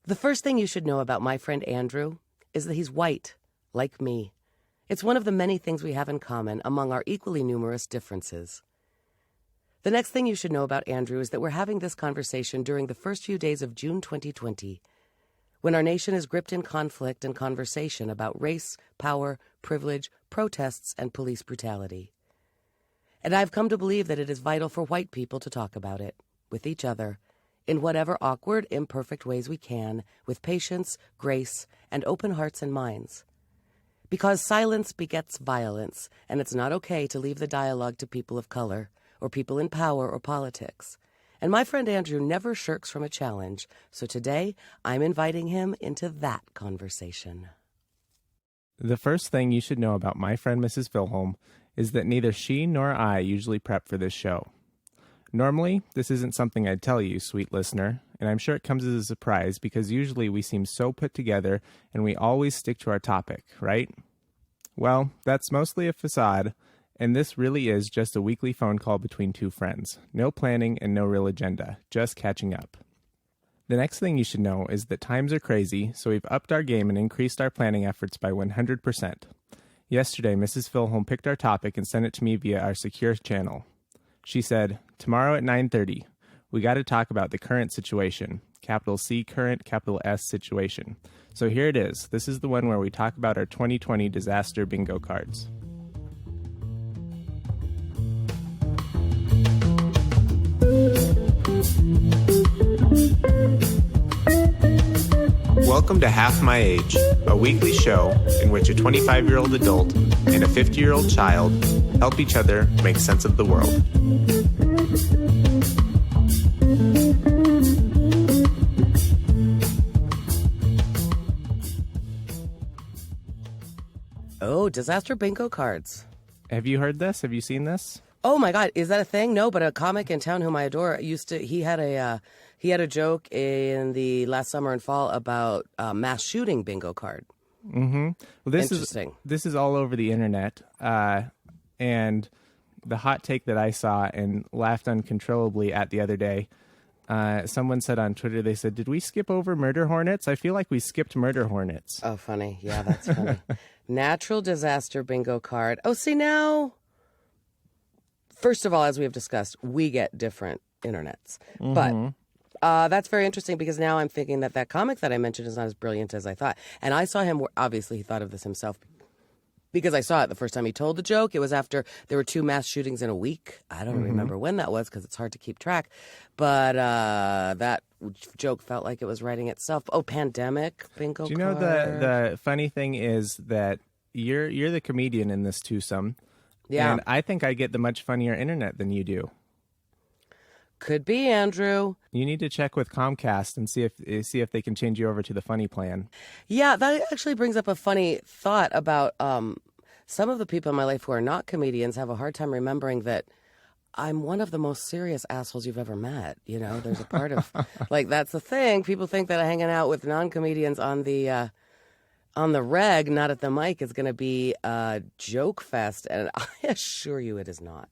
The first thing you should know about my friend Andrew is that he's white, like me. It's one of the many things we have in common among our equally numerous differences. The next thing you should know about Andrew is that we're having this conversation during the first few days of June 2020, when our nation is gripped in conflict and conversation about race, power, privilege, protests, and police brutality. And I've come to believe that it is vital for white people to talk about it, with each other, in whatever awkward, imperfect ways we can, with patience, grace, and open hearts and minds. Because silence begets violence, and it's not okay to leave the dialogue to people of color, or people in power or politics. And my friend Andrew never shirks from a challenge, so today I'm inviting him into that conversation. The first thing you should know about my friend Mrs. Filholm is that neither she nor I usually prep for this show. Normally, this isn't something I'd tell you, sweet listener, and I'm sure it comes as a surprise because usually we seem so put together and we always stick to our topic, right? Well, that's mostly a facade, and this really is just a weekly phone call between two friends. No planning and no real agenda, just catching up. The next thing you should know is that times are crazy, so we've upped our game and increased our planning efforts by 100%. Yesterday, Mrs. Filholm picked our topic and sent it to me via our secure channel. She said, "Tomorrow at 9:30, we got to talk about the current situation, capital C current, capital S situation. So here it is. This is the one where we talk about our 2020 disaster bingo cards." Welcome to Half My Age, a weekly show in which a 25-year-old adult and a 50-year-old child help each other make sense of the world. Oh, disaster bingo cards. Have you heard this? Have you seen this? Oh my God, is that a thing? No, but a comic in town whom I adore he had a joke in the last summer and fall about mass shooting bingo card. Mm-hmm. Well, Interesting. This is all over the internet, and the hot take that I saw and laughed uncontrollably at the other day. Someone said on Twitter, they said, "Did we skip over murder hornets? I feel like we skipped murder hornets." Oh, funny. Yeah, that's funny. Natural disaster bingo card. Oh, see now. First of all, as we have discussed, we get different internets. Mm-hmm. But that's very interesting because now I'm thinking that comic that I mentioned is not as brilliant as I thought. And I saw him, obviously he thought of this himself because I saw it the first time he told the joke. It was after there were 2 mass shootings in a week. I don't remember when that was because it's hard to keep track. But that joke felt like it was writing itself. Oh, pandemic bingo card. Do you know the funny thing is that you're the comedian in this twosome. Yeah. And I think I get the much funnier internet than you do. Could be, Andrew. You need to check with Comcast and see if they can change you over to the funny plan. Yeah, that actually brings up a funny thought about some of the people in my life who are not comedians have a hard time remembering that I'm one of the most serious assholes you've ever met. You know, there's a part of, like, that's the thing. People think that hanging out with non-comedians on the reg, not at the mic, is going to be a joke fest. And I assure you it is not.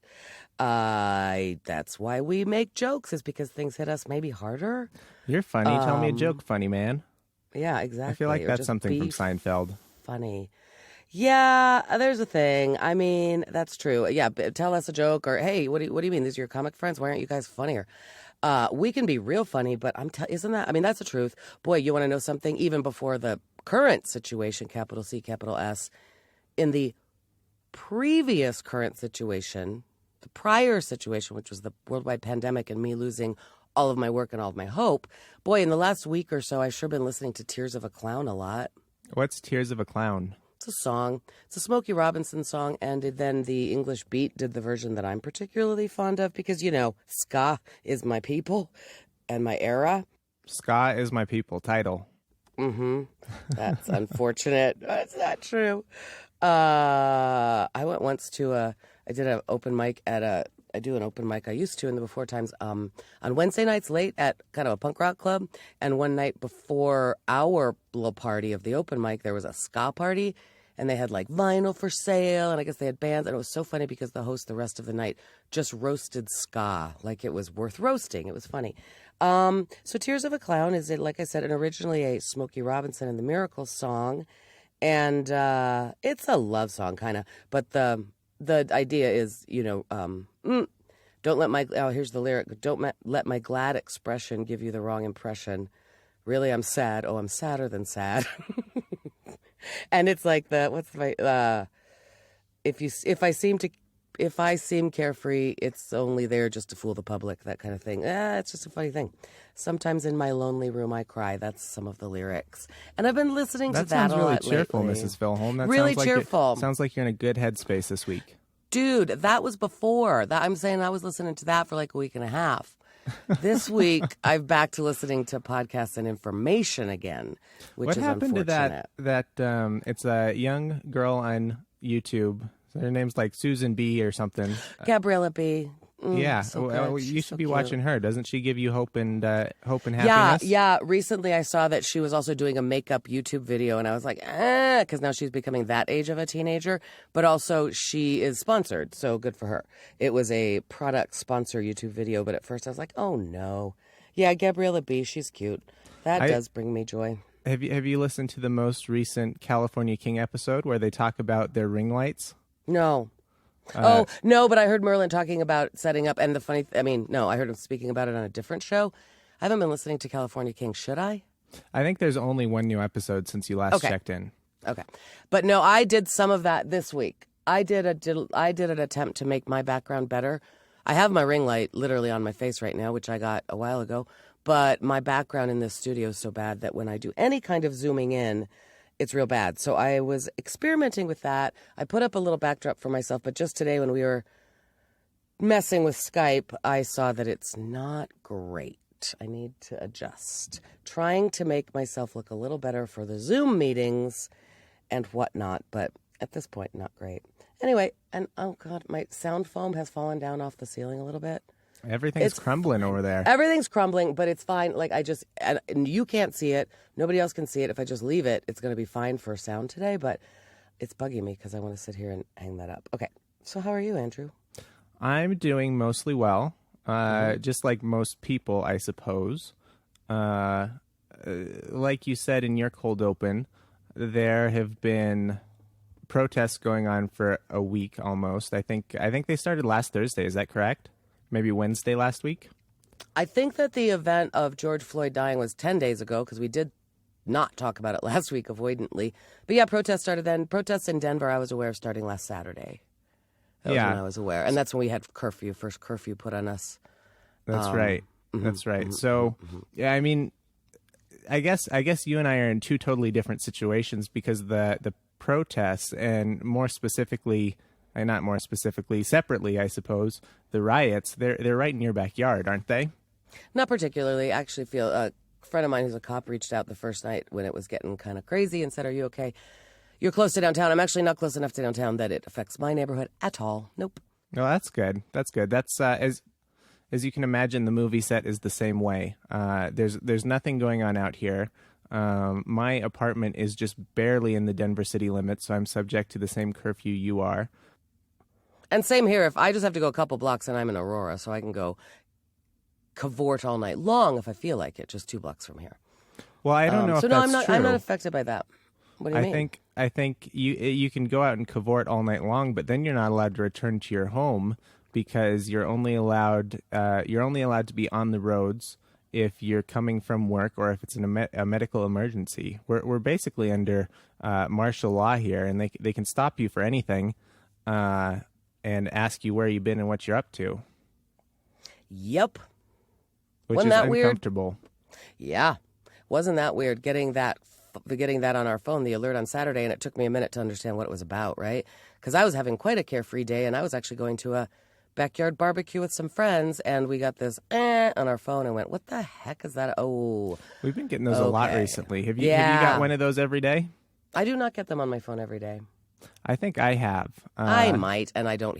That's why we make jokes, is because things hit us maybe harder. You're funny. Tell me a joke, funny man. Yeah, exactly. I feel like that's something from Seinfeld. Funny. Yeah, there's a thing. I mean, that's true. Yeah, tell us a joke, or hey, what do you mean? These are your comic friends. Why aren't you guys funnier? We can be real funny, but isn't that? I mean, that's the truth. Boy, you want to know something? Even before the current situation, capital C, capital S, in the previous current situation, the prior situation, which was the worldwide pandemic and me losing all of my work and all of my hope. Boy, in the last week or so, I've sure been listening to Tears of a Clown a lot. What's Tears of a Clown? It's a song. It's a Smokey Robinson song, and then the English Beat did the version that I'm particularly fond of because, you know, ska is my people and my era. Ska is my people, title. Mm-hmm. That's unfortunate. That's not true. I went once to I did an open mic I do an open mic I used to in the before times on Wednesday nights late at kind of a punk rock club. And one night before our little party of the open mic, there was a ska party. and they had like vinyl for sale, and I guess they had bands, and it was so funny because the host the rest of the night just roasted ska like it was worth roasting. It was funny. So Tears of a Clown is, like I said, originally a Smokey Robinson and the Miracles song, and it's a love song kind of, but the idea is, don't let my, here's the lyric, don't let my glad expression give you the wrong impression. Really, I'm sad. Oh, I'm sadder than sad. And it's like if I seem carefree, it's only there just to fool the public, that kind of thing. It's just a funny thing. Sometimes in my lonely room I cry. That's some of the lyrics. And I've been listening to that a lot lately. That sounds really cheerful, Mrs. Filholm. That really sounds cheerful. Sounds like you're in a good headspace this week. Dude, that was before. I'm saying I was listening to that for like a week and a half. This week, I'm back to listening to podcasts and information again, which is unfortunate. What happened to that it's a young girl on YouTube. Her name's like Susan B or something. Gabriella Bee. Yeah, so you should be watching her. Doesn't she give you hope and happiness? Yeah. Recently, I saw that she was also doing a makeup YouTube video, and I was like, because now she's becoming that age of a teenager. But also, she is sponsored, so good for her. It was a product sponsor YouTube video, but at first I was like, oh no. Yeah, Gabriella Bee, she's cute. That does bring me joy. Have you listened to the most recent California King episode where they talk about their ring lights? No. No, but I heard Merlin talking about setting up, and I heard him speaking about it on a different show. I haven't been listening to California King. Should I? I think there's only one new episode since you last checked in. Okay. But no, I did some of that this week. I did an attempt to make my background better. I have my ring light literally on my face right now, which I got a while ago, but my background in this studio is so bad that when I do any kind of zooming in, it's real bad. So I was experimenting with that. I put up a little backdrop for myself, but just today when we were messing with Skype, I saw that it's not great. I need to adjust. Trying to make myself look a little better for the Zoom meetings and whatnot, but at this point, not great. Anyway, and oh God, my sound foam has fallen down off the ceiling a little bit. Everything's crumbling over there. Everything's crumbling, but it's fine. Like and you can't see it. Nobody else can see it. If I just leave it, it's going to be fine for sound today, but it's bugging me because I want to sit here and hang that up. Okay. So how are you, Andrew? I'm doing mostly well. Just like most people, I suppose. Like you said in your cold open, there have been protests going on for a week almost. I think they started last Thursday. Is that correct? Maybe Wednesday last week? I think that the event of George Floyd dying was 10 days ago because we did not talk about it last week avoidantly. But yeah, protests started then. Protests in Denver, I was aware of starting last Saturday. That was when I was aware. And that's when we had first curfew put on us. That's right. That's right. So, yeah, I mean, I guess you and I are in two totally different situations because the protests and separately, I suppose, the riots, they're right in your backyard, aren't they? Not particularly. I actually feel a friend of mine who's a cop reached out the first night when it was getting kind of crazy and said, "Are you okay? You're close to downtown." I'm actually not close enough to downtown that it affects my neighborhood at all. Nope. No, that's good. That's good. That's as you can imagine, the movie set is the same way. There's nothing going on out here. My apartment is just barely in the Denver city limits, so I'm subject to the same curfew you are. And same here. If I just have to go a couple blocks and I'm in Aurora, so I can go cavort all night long if I feel like it, just 2 blocks from here. Well, I don't know if that's true. I'm not affected by that. What do you mean? I think you can go out and cavort all night long, but then you're not allowed to return to your home because you're only allowed to be on the roads if you're coming from work or if it's a medical emergency. We're basically under martial law here, and they can stop you for anything and ask you where you've been and what you're up to. Yep. Which Wasn't is that uncomfortable. Weird? Yeah. Wasn't that weird getting that on our phone, the alert on Saturday, and it took me a minute to understand what it was about, right? Because I was having quite a carefree day, and I was actually going to a backyard barbecue with some friends, and we got this on our phone and went, what the heck is that? Oh. We've been getting those a lot recently. Have you got one of those every day? I do not get them on my phone every day. I think I have. I might, and I don't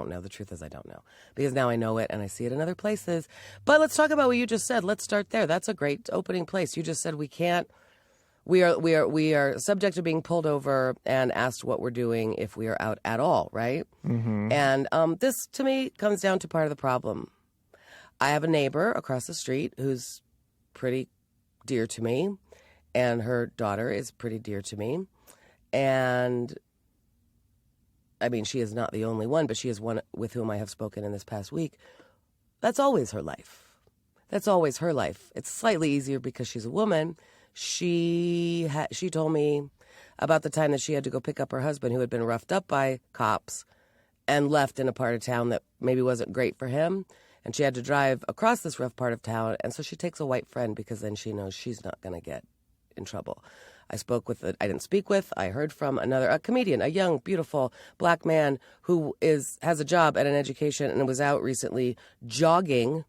know. The truth is I don't know. Because now I know it, and I see it in other places. But let's talk about what you just said. Let's start there. That's a great opening place. You just said we can't we are subject to being pulled over and asked what we're doing if we are out at all, right? Mm-hmm. And this, to me, comes down to part of the problem. I have a neighbor across the street who's pretty dear to me, and her daughter is pretty dear to me. And, I mean, she is not the only one, but she is one with whom I have spoken in this past week. That's always her life. That's always her life. It's slightly easier because she's a woman. She told me about the time that she had to go pick up her husband who had been roughed up by cops and left in a part of town that maybe wasn't great for him. And she had to drive across this rough part of town. And so she takes a white friend because then she knows she's not going to get in trouble. I heard from a comedian, a young, beautiful black man who has a job and an education and was out recently jogging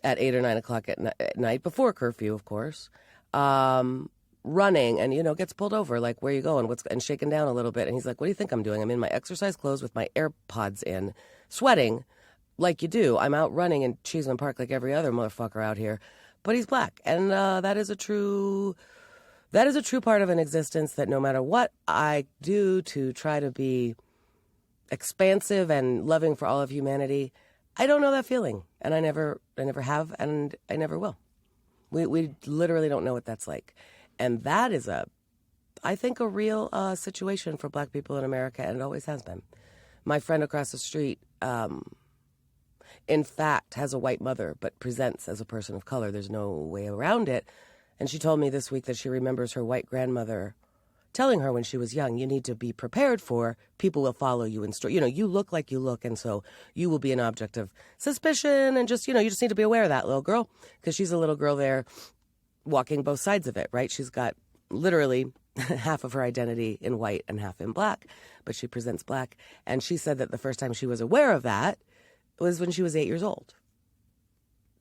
at 8 or 9 o'clock at night, before curfew, of course, running and, gets pulled over, like, where you going? And shaken down a little bit. And he's like, what do you think I'm doing? I'm in my exercise clothes with my AirPods in, sweating like you do. I'm out running in Cheeseman Park like every other motherfucker out here. But he's black. And that is a true part of an existence that no matter what I do to try to be expansive and loving for all of humanity, I don't know that feeling. And I never have, and I never will. We literally don't know what that's like. And that is I think, a real situation for black people in America, and it always has been. My friend across the street, in fact, has a white mother, but presents as a person of color. There's no way around it. And she told me this week that she remembers her white grandmother telling her when she was young, you need to be prepared for people will follow you in store. You look like you look, and so you will be an object of suspicion, and just, you just need to be aware of that, little girl, because she's a little girl there walking both sides of it, right? She's got literally half of her identity in white and half in black, but she presents black. And she said that the first time she was aware of that was when she was 8 years old.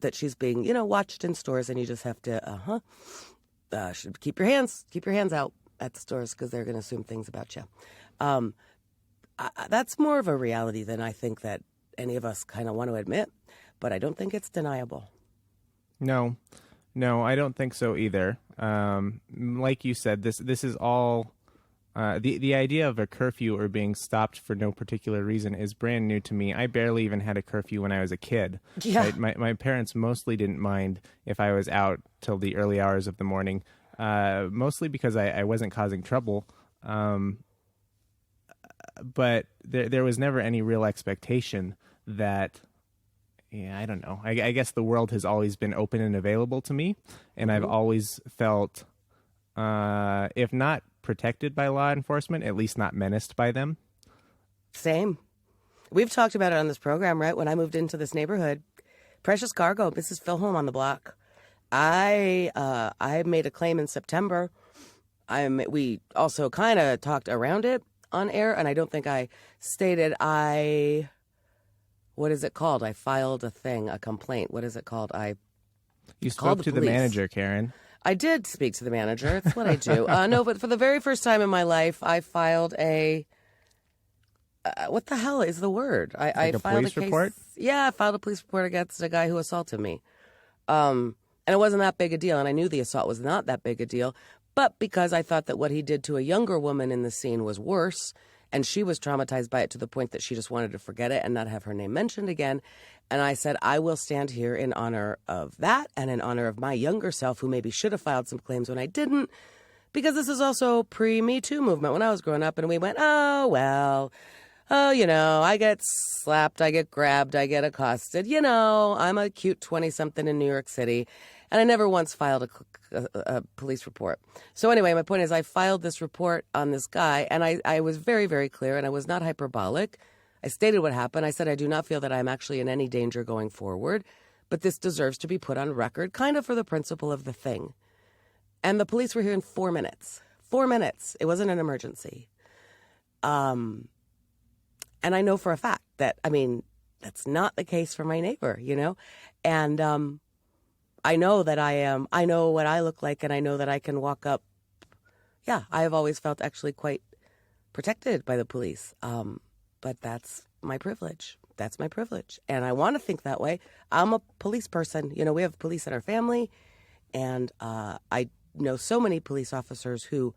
That she's being, watched in stores, and you just have to, should keep your hands out at the stores because they're going to assume things about you. That's more of a reality than I think that any of us kind of want to admit, but I don't think it's deniable. No, I don't think so either. Like you said, this is all the idea of a curfew or being stopped for no particular reason is brand new to me. I barely even had a curfew when I was a kid. Yeah. Right? My parents mostly didn't mind if I was out till the early hours of the morning, mostly because I wasn't causing trouble. But there was never any real expectation that. Yeah, I don't know. I guess the world has always been open and available to me, and I've always felt, if not protected by law enforcement, at least not menaced by them. Same. We've talked about it on this program, right? When I moved into this neighborhood, Precious Cargo, Mrs. Filholm on the block. I made a claim in September. We also kind of talked around it on air, and I don't think I stated what is it called? I filed a complaint. What is it called? You spoke to the manager, Karen. I did speak to the manager. It's what I do. No, but for the very first time in my life, I filed what the hell is the word? I filed police report? Yeah, I filed a police report against a guy who assaulted me. And it wasn't that big a deal, and I knew the assault was not that big a deal, but because I thought that what he did to a younger woman in the scene was worse, and she was traumatized by it to the point that she just wanted to forget it and not have her name mentioned again. And I said, I will stand here in honor of that and in honor of my younger self, who maybe should have filed some claims when I didn't, because this is also pre-Me Too movement when I was growing up, and we went, I get slapped, I get grabbed, I get accosted. I'm a cute 20-something in New York City, and I never once filed a police report. So anyway, my point is I filed this report on this guy, and I was very, very clear, and I was not hyperbolic. I stated what happened. I said I do not feel that I'm actually in any danger going forward, but this deserves to be put on record, kind of for the principle of the thing. And the police were here in 4 minutes. 4 minutes. It wasn't an emergency. And I know for a fact that, that's not the case for my neighbor, And I know that I know what I look like, and I know that I can walk up. Yeah, I have always felt actually quite protected by the police. But that's my privilege. That's my privilege. And I want to think that way. I'm a police person. We have police in our family, and I know so many police officers who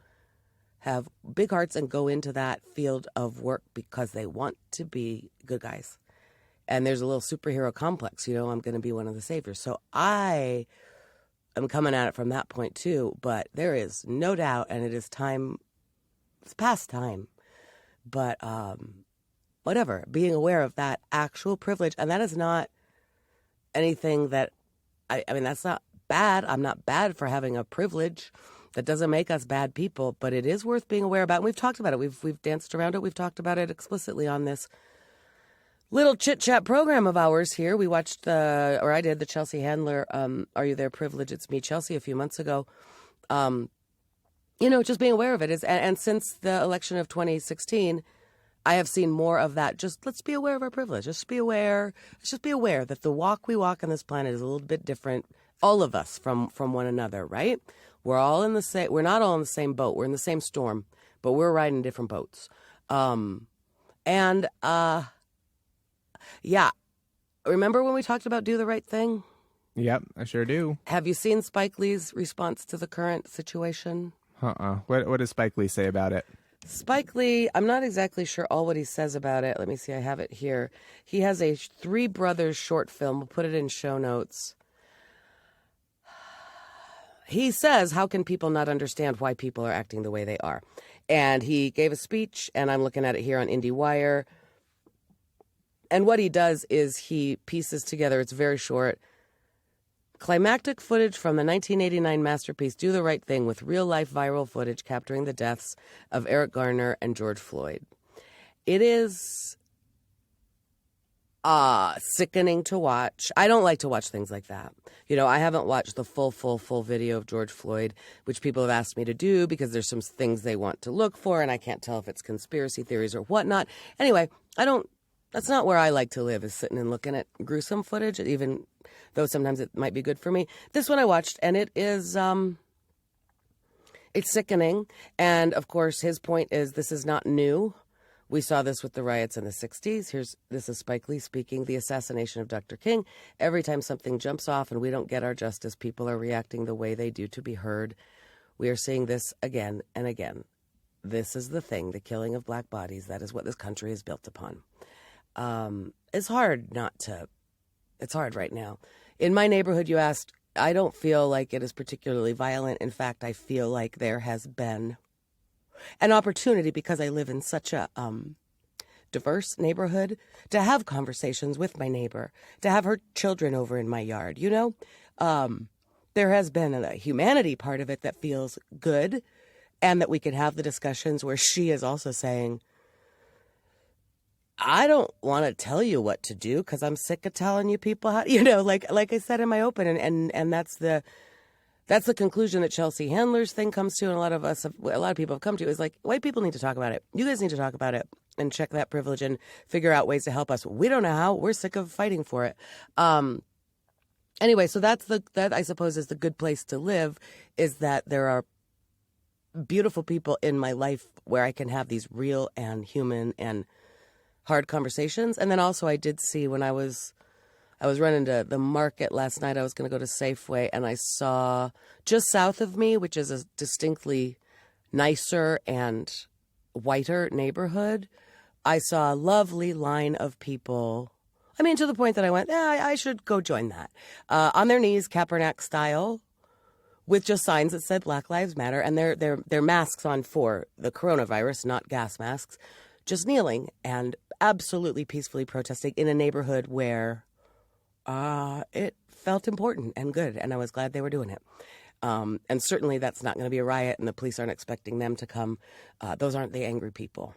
have big hearts and go into that field of work because they want to be good guys. And there's a little superhero complex, I'm going to be one of the saviors. So I am coming at it from that point too, but there is no doubt, and it is time, it's past time. But whatever, being aware of that actual privilege, and that is not anything that, I mean, that's not bad. I'm not bad for having a privilege. That doesn't make us bad people, but it is worth being aware about. And we've talked about it. We've danced around it. We've talked about it explicitly on this little chit-chat program of ours here. We watched I did the Chelsea Handler, Are You There, Privilege? It's Me, Chelsea, a few months ago. Just being aware of it is, and since the election of 2016, I have seen more of that. Just let's be aware of our privilege. Let's be aware that the walk we walk on this planet is a little bit different, all of us, from one another, right? We're not all in the same boat. We're in the same storm, but we're riding different boats. Yeah. Remember when we talked about Do the Right Thing? Yep, I sure do. Have you seen Spike Lee's response to the current situation? What does Spike Lee say about it? Spike Lee, I'm not exactly sure all what he says about it. Let me see, I have it here. He has a Three Brothers short film. We'll put it in show notes. He says, how can people not understand why people are acting the way they are? And he gave a speech, and I'm looking at it here on IndieWire. And what he does is he pieces together, it's very short, climactic footage from the 1989 masterpiece Do the Right Thing with real-life viral footage capturing the deaths of Eric Garner and George Floyd. It is sickening to watch. I don't like to watch things like that. I haven't watched the full video of George Floyd, which people have asked me to do because there's some things they want to look for, and I can't tell if it's conspiracy theories or whatnot. Anyway, that's not where I like to live, is sitting and looking at gruesome footage, even though sometimes it might be good for me. This one I watched, and it is, it's sickening. And, of course, his point is this is not new. We saw this with the riots in the 60s. This is Spike Lee speaking, the assassination of Dr. King. Every time something jumps off and we don't get our justice, people are reacting the way they do to be heard. We are seeing this again and again. This is the thing, the killing of black bodies. That is what this country is built upon. It's hard right now. In my neighborhood, you asked, I don't feel like it is particularly violent. In fact, I feel like there has been an opportunity, because I live in such a diverse neighborhood, to have conversations with my neighbor, to have her children over in my yard. There has been a humanity part of it that feels good, and that we can have the discussions where she is also saying, I don't want to tell you what to do because I'm sick of telling you people how, like I said in my open, and that's the conclusion that Chelsea Handler's thing comes to, and a lot of people have come to, is like, white people need to talk about it. You guys need to talk about it and check that privilege and figure out ways to help us. We don't know how. We're sick of fighting for it. Anyway, so that I suppose is the good place to live, is that there are beautiful people in my life where I can have these real and human and hard conversations. And then also I did see, when I was running to the market last night, I was going to go to Safeway, and I saw just south of me, which is a distinctly nicer and whiter neighborhood, I saw a lovely line of people. I mean, to the point that I went, I should go join that. On their knees, Kaepernick style, with just signs that said Black Lives Matter, and their masks on for the coronavirus, not gas masks, just kneeling and absolutely peacefully protesting in a neighborhood where it felt important and good, and I was glad they were doing it. And certainly that's not going to be a riot, and the police aren't expecting them to come. Those aren't the angry people.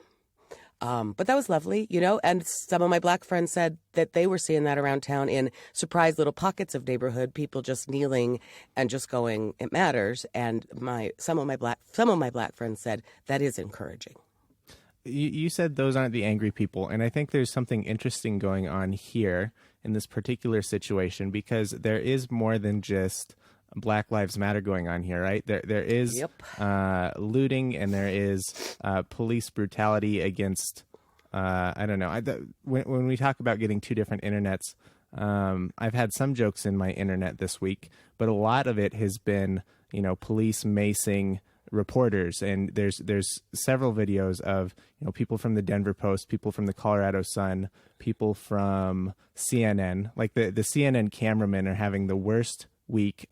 But that was lovely, and some of my black friends said that they were seeing that around town in surprise little pockets of neighborhood, people just kneeling and just going, it matters. And some of my black friends said that is encouraging. You said those aren't the angry people, and I think there's something interesting going on here in this particular situation, because there is more than just Black Lives Matter going on here, right? There is looting, and there is police brutality against, I don't know. When we talk about getting two different internets, I've had some jokes in my internet this week, but a lot of it has been, police macing reporters, and there's several videos of people from the Denver Post, people from the Colorado Sun, people from CNN. Like the CNN cameramen are having the worst week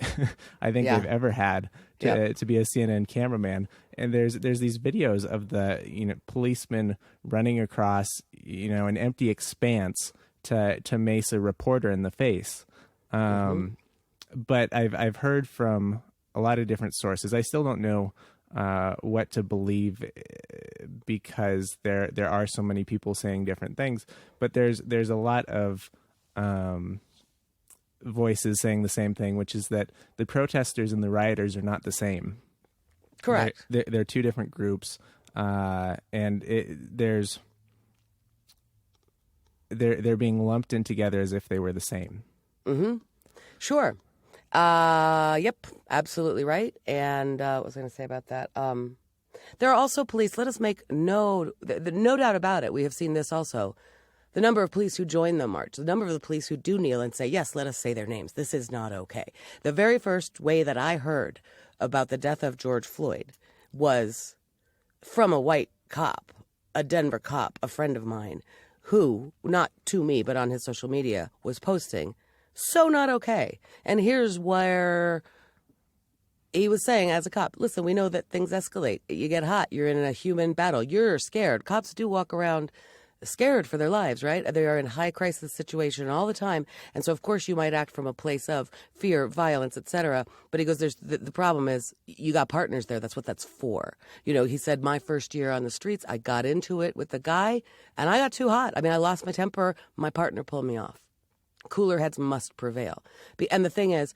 I think they've ever had to be a CNN cameraman. And there's these videos of the policemen running across an empty expanse to mace a reporter in the face. But I've heard from a lot of different sources. I still don't know what to believe because there are so many people saying different things. But there's a lot of voices saying the same thing, which is that the protesters and the rioters are not the same. Correct. They're two different groups, and they're being lumped in together as if they were the same. Mm-hmm. Sure. Yep, absolutely right. And what was I going to say about that? There are also police. Let us make no doubt about it. We have seen this also. The number of police who join the march, the number of the police who do kneel and say, yes, let us say their names. This is not okay. The very first way that I heard about the death of George Floyd was from a white cop, a Denver cop, a friend of mine, who, not to me, but on his social media, was posting, so not okay. And here's where he was saying as a cop, listen, we know that things escalate. You get hot. You're in a human battle. You're scared. Cops do walk around scared for their lives, right? They are in high crisis situation all the time. And so, of course, you might act from a place of fear, violence, etc. But he goes, there's the problem is you got partners there. That's what that's for. He said, my first year on the streets, I got into it with the guy and I got too hot. I mean, I lost my temper. My partner pulled me off. Cooler heads must prevail. And the thing is,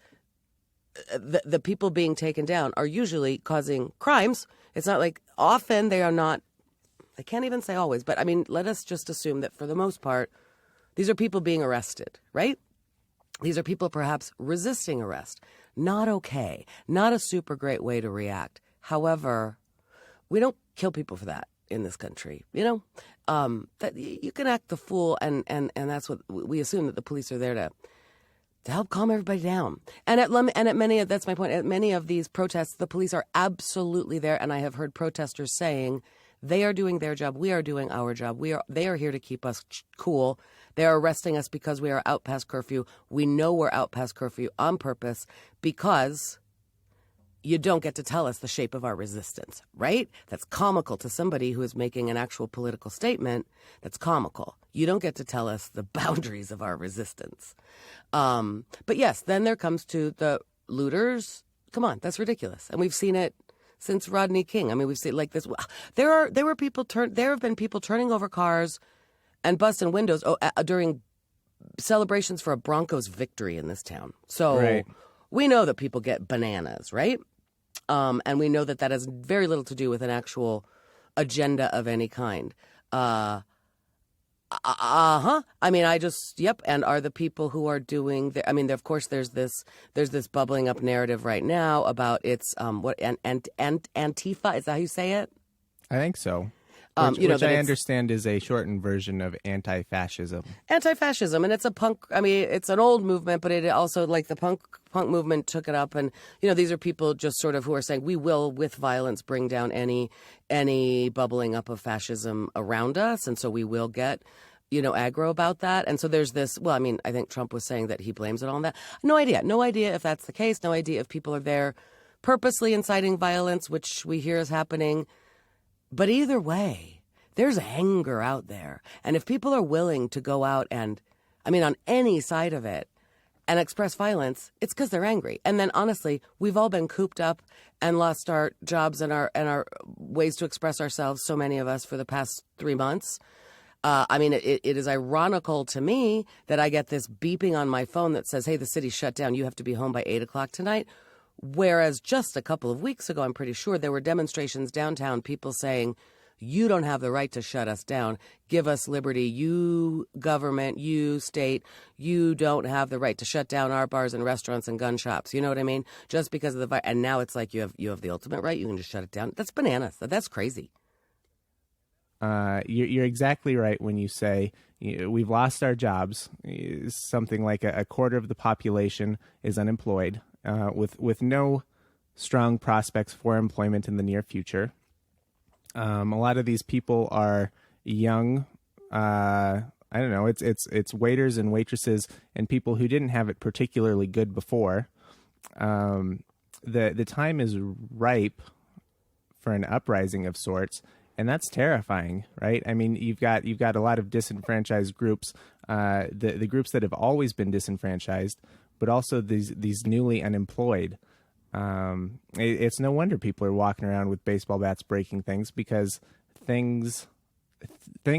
the people being taken down are usually causing crimes. It's not like often they are not. I can't even say always, but I mean, let us just assume that for the most part, these are people being arrested, right? These are people perhaps resisting arrest. Not okay. Not a super great way to react. However, we don't kill people for that in this country, that you can act the fool and that's what we assume, that the police are there to help calm everybody down. And at many, that's my point, at many of these protests, the police are absolutely there. And I have heard protesters saying, they are doing their job. We are doing our job. They are here to keep us cool. They are arresting us because we are out past curfew. We know we're out past curfew on purpose because you don't get to tell us the shape of our resistance, right? That's comical to somebody who is making an actual political statement. That's comical. You don't get to tell us the boundaries of our resistance. But yes, then there comes to the looters. Come on, that's ridiculous. And we've seen it since Rodney King. I mean, we've seen like this. There have been people turning over cars and busting windows during celebrations for a Broncos victory in this town. So we know that people get bananas, right? And we know that has very little to do with an actual agenda of any kind. I mean, And are the people who are doing of course, there's this bubbling up narrative right now about it's Antifa. Is that how you say it? I think so. Which I understand is a shortened version of anti-fascism. Anti-fascism, and it's a punk. I mean, it's an old movement, but it also, like the punk movement, took it up. And these are people just sort of who are saying we will, with violence, bring down any bubbling up of fascism around us, and so we will get aggro about that. And so there's this. Well, I mean, I think Trump was saying that he blames it on that. No idea if that's the case. No idea if people are there purposely inciting violence, which we hear is happening. But either way, there's anger out there. And if people are willing to go out and, on any side of it, and express violence, it's because they're angry. And then, honestly, we've all been cooped up and lost our jobs and our ways to express ourselves, so many of us, for the past 3 months. It is ironical to me that I get this beeping on my phone that says, hey, the city's shut down. You have to be home by 8 o'clock tonight. Whereas just a couple of weeks ago, I'm pretty sure, there were demonstrations downtown, people saying, you don't have the right to shut us down. Give us liberty. You government, you state, you don't have the right to shut down our bars and restaurants and gun shops. You know what I mean? Just because of the virus. And now it's like you have the ultimate right. You can just shut it down. That's bananas. That's crazy. You're exactly right when you say we've lost our jobs. Something like a quarter of the population is unemployed, with no strong prospects for employment in the near future. A lot of these people are young. I don't know. It's waiters and waitresses and people who didn't have it particularly good before. The time is ripe for an uprising of sorts, and that's terrifying, right? I mean, you've got a lot of disenfranchised groups, the groups that have always been disenfranchised, but also these newly unemployed. It's no wonder people are walking around with baseball bats breaking things, because things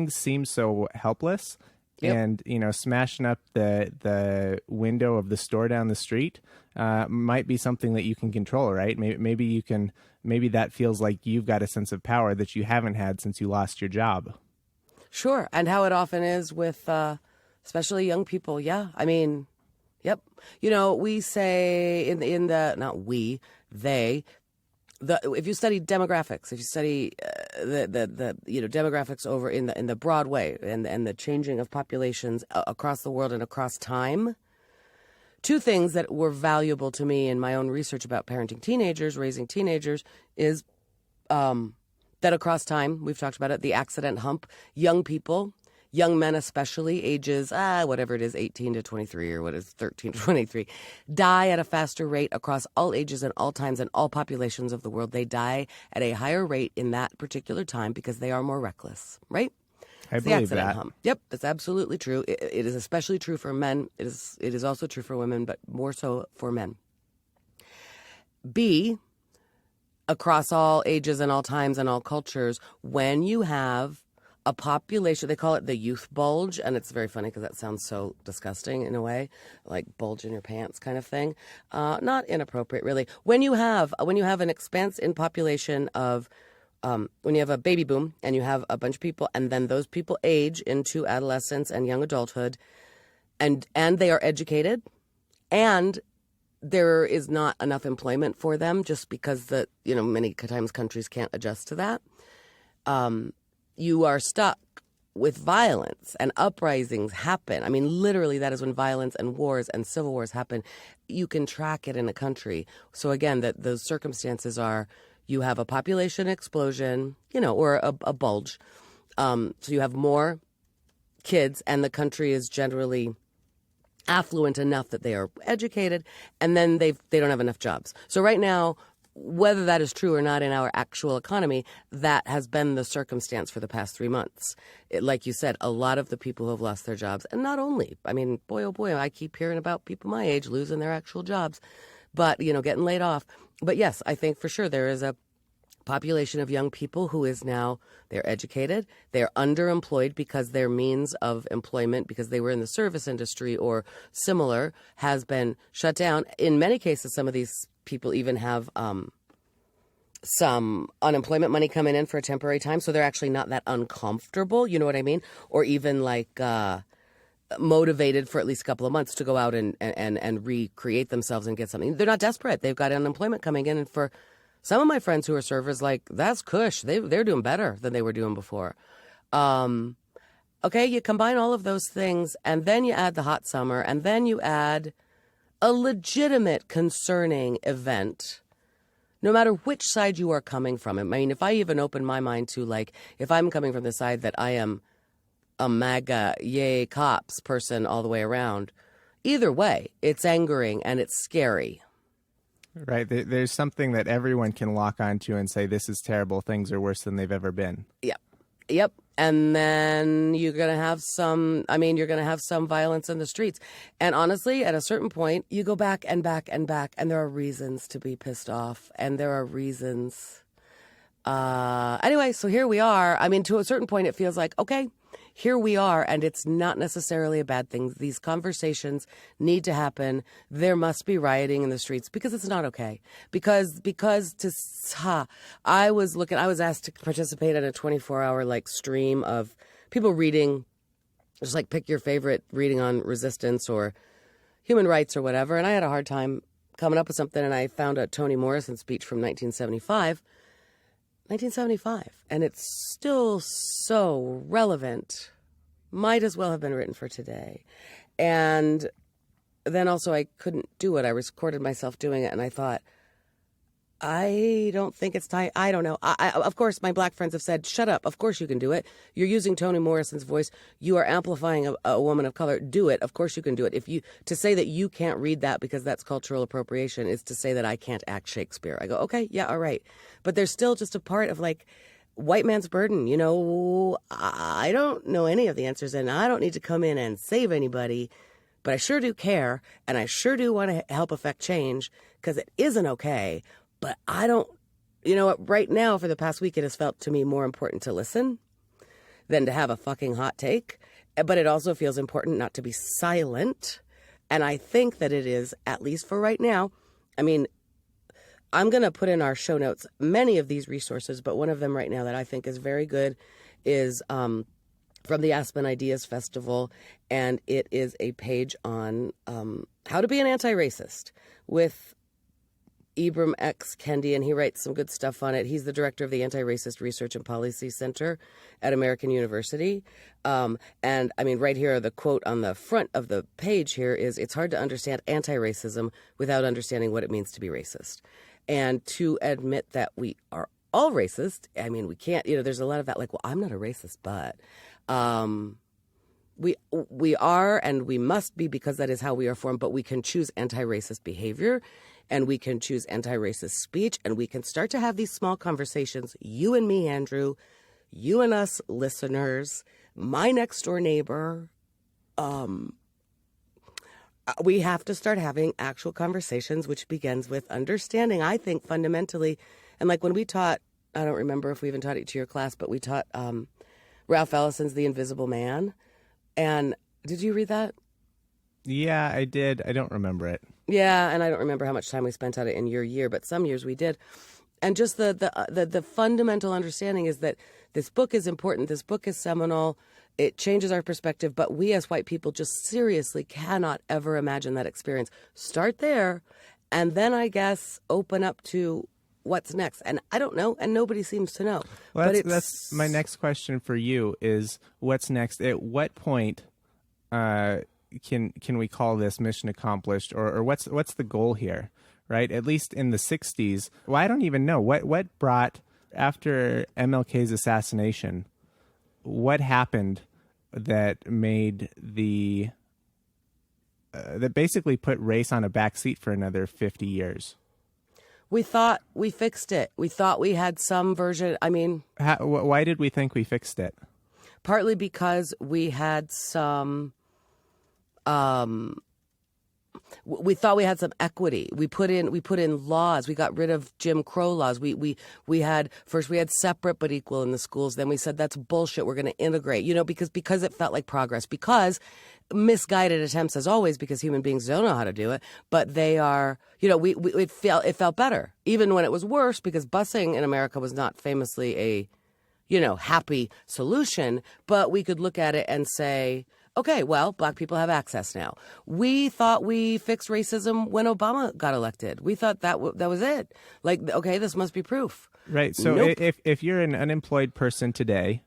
seem so helpless. Yep. And smashing up the window of the store down the street might be something that you can control, right? Maybe that feels like you've got a sense of power that you haven't had since you lost your job. Sure, and how it often is with especially young people. Yeah, I mean, yep. We say in the not we they. If you study demographics, if you study the demographics over in the broad way and the changing of populations across the world and across time, two things that were valuable to me in my own research about parenting teenagers, raising teenagers, is that across time, we've talked about it, the accident hump, young people, young men especially, ages, whatever it is, 18 to 23 or what is 13 to 23, die at a faster rate across all ages and all times and all populations of the world. They die at a higher rate in that particular time because they are more reckless, right? I believe that. Hump. Yep, that's absolutely true. It is especially true for men. It is also true for women, but more so for men. B, across all ages and all times and all cultures, when you have a population, they call it the youth bulge, and it's very funny because that sounds so disgusting in a way, like bulge in your pants kind of thing. Not inappropriate, really. When you have an expanse in population of, when you have a baby boom and you have a bunch of people, and then those people age into adolescence and young adulthood, and they are educated, and there is not enough employment for them just because many times countries can't adjust to that. You are stuck with violence, and uprisings happen. I mean, literally, that is when violence and wars and civil wars happen. You can track it in a country. So again, those circumstances are you have a population explosion, or a bulge. So you have more kids, and the country is generally affluent enough that they are educated, and then they don't have enough jobs. So right now, whether that is true or not in our actual economy, that has been the circumstance for the past 3 months. Like you said, a lot of the people who have lost their jobs, and not only, I mean, boy, oh boy, I keep hearing about people my age losing their actual jobs, but, getting laid off. But yes, I think for sure there is a population of young people who is now, they're educated, they're underemployed because their means of employment, because they were in the service industry or similar, has been shut down. In many cases, some of these people even have some unemployment money coming in for a temporary time, so they're actually not that uncomfortable, you know what I mean? Or even motivated for at least a couple of months to go out and recreate themselves and get something. They're not desperate. They've got unemployment coming in, and for some of my friends who are servers, that's cush. They're doing better than they were doing before. Okay, you combine all of those things, and then you add the hot summer, and then you add a legitimate concerning event, no matter which side you are coming from. I mean, if I even open my mind to, if I'm coming from the side that I am a MAGA, yay, cops person all the way around, either way, it's angering and it's scary. Right. There's something that everyone can lock onto and say, this is terrible. Things are worse than they've ever been. Yep. And then you're going to have some violence in the streets. And honestly, at a certain point, you go back and back and back, and there are reasons to be pissed off. And there are reasons. Anyway, so here we are. I mean, to a certain point, it feels like, okay, here we are, and it's not necessarily a bad thing. These conversations need to happen. There must be rioting in the streets because it's not okay. I was asked to participate in a 24-hour stream of people reading, just pick your favorite reading on resistance or human rights or whatever. And I had a hard time coming up with something, and I found a Toni Morrison speech from 1975. And it's still so relevant. Might as well have been written for today. And then also I couldn't do it. I recorded myself doing it, and I thought, I don't think it's time. I don't know. Of course, my black friends have said, shut up. Of course you can do it. You're using Toni Morrison's voice. You are amplifying a woman of color. Do it. Of course you can do it. To say that you can't read that because that's cultural appropriation is to say that I can't act Shakespeare. I go, okay, yeah, all right. But there's still just a part of like white man's burden. You know, I don't know any of the answers and I don't need to come in and save anybody. But I sure do care, and I sure do want to help affect change because it isn't okay. But I don't, you know what, right now for the past week, it has felt to me more important to listen than to have a fucking hot take. But it also feels important not to be silent. And I think that it is, at least for right now. I mean, I'm going to put in our show notes many of these resources, but one of them right now that I think is very good is from the Aspen Ideas Festival, and it is a page on how to be an anti-racist with Ibram X. Kendi, and he writes some good stuff on it. He's the director of the Anti-Racist Research and Policy Center at American University. And I mean, right here, the quote on the front of the page here is, it's hard to understand anti-racism without understanding what it means to be racist. And to admit that we are all racist, I mean, we can't, you know, there's a lot of that, like, well, I'm not a racist, but we are and we must be because that is how we are formed, but we can choose anti-racist behavior and we can choose anti-racist speech and we can start to have these small conversations, you and me, Andrew, you and us listeners, my next door neighbor. We have to start having actual conversations, which begins with understanding, I think, fundamentally. And like when we taught, I don't remember if we even taught it to your class, but we taught Ralph Ellison's The Invisible Man. And did you read that? Yeah, I did. I don't remember it. Yeah, and I don't remember how much time we spent on it in your year, but some years we did. And just the fundamental understanding is that this book is important. This book is seminal. It changes our perspective, but we as white people just seriously cannot ever imagine that experience. Start there, and then I guess open up to what's next. And I don't know, and nobody seems to know. Well, that's my next question for you is what's next? At what point can we call this mission accomplished, or what's the goal here, right? At least in the 60s. Well, I don't even know. What brought, after MLK's assassination, what happened that made that basically put race on a back seat for another 50 years? We thought we fixed it. We thought we had some version. I mean, why did we think we fixed it? Partly because we had some. We thought we had some equity. We put in laws. We got rid of Jim Crow laws. We had separate but equal in the schools. Then we said that's bullshit. We're going to integrate. You know, because it felt like progress. Because misguided attempts, as always, because human beings don't know how to do it. But they are. You know, it felt better, even when it was worse, because busing in America was not famously a, you know, happy solution. But we could look at it and say, okay, well, black people have access now. We thought we fixed racism when Obama got elected. We thought that was it. Like, okay, this must be proof. Right. So nope. if you're an unemployed person today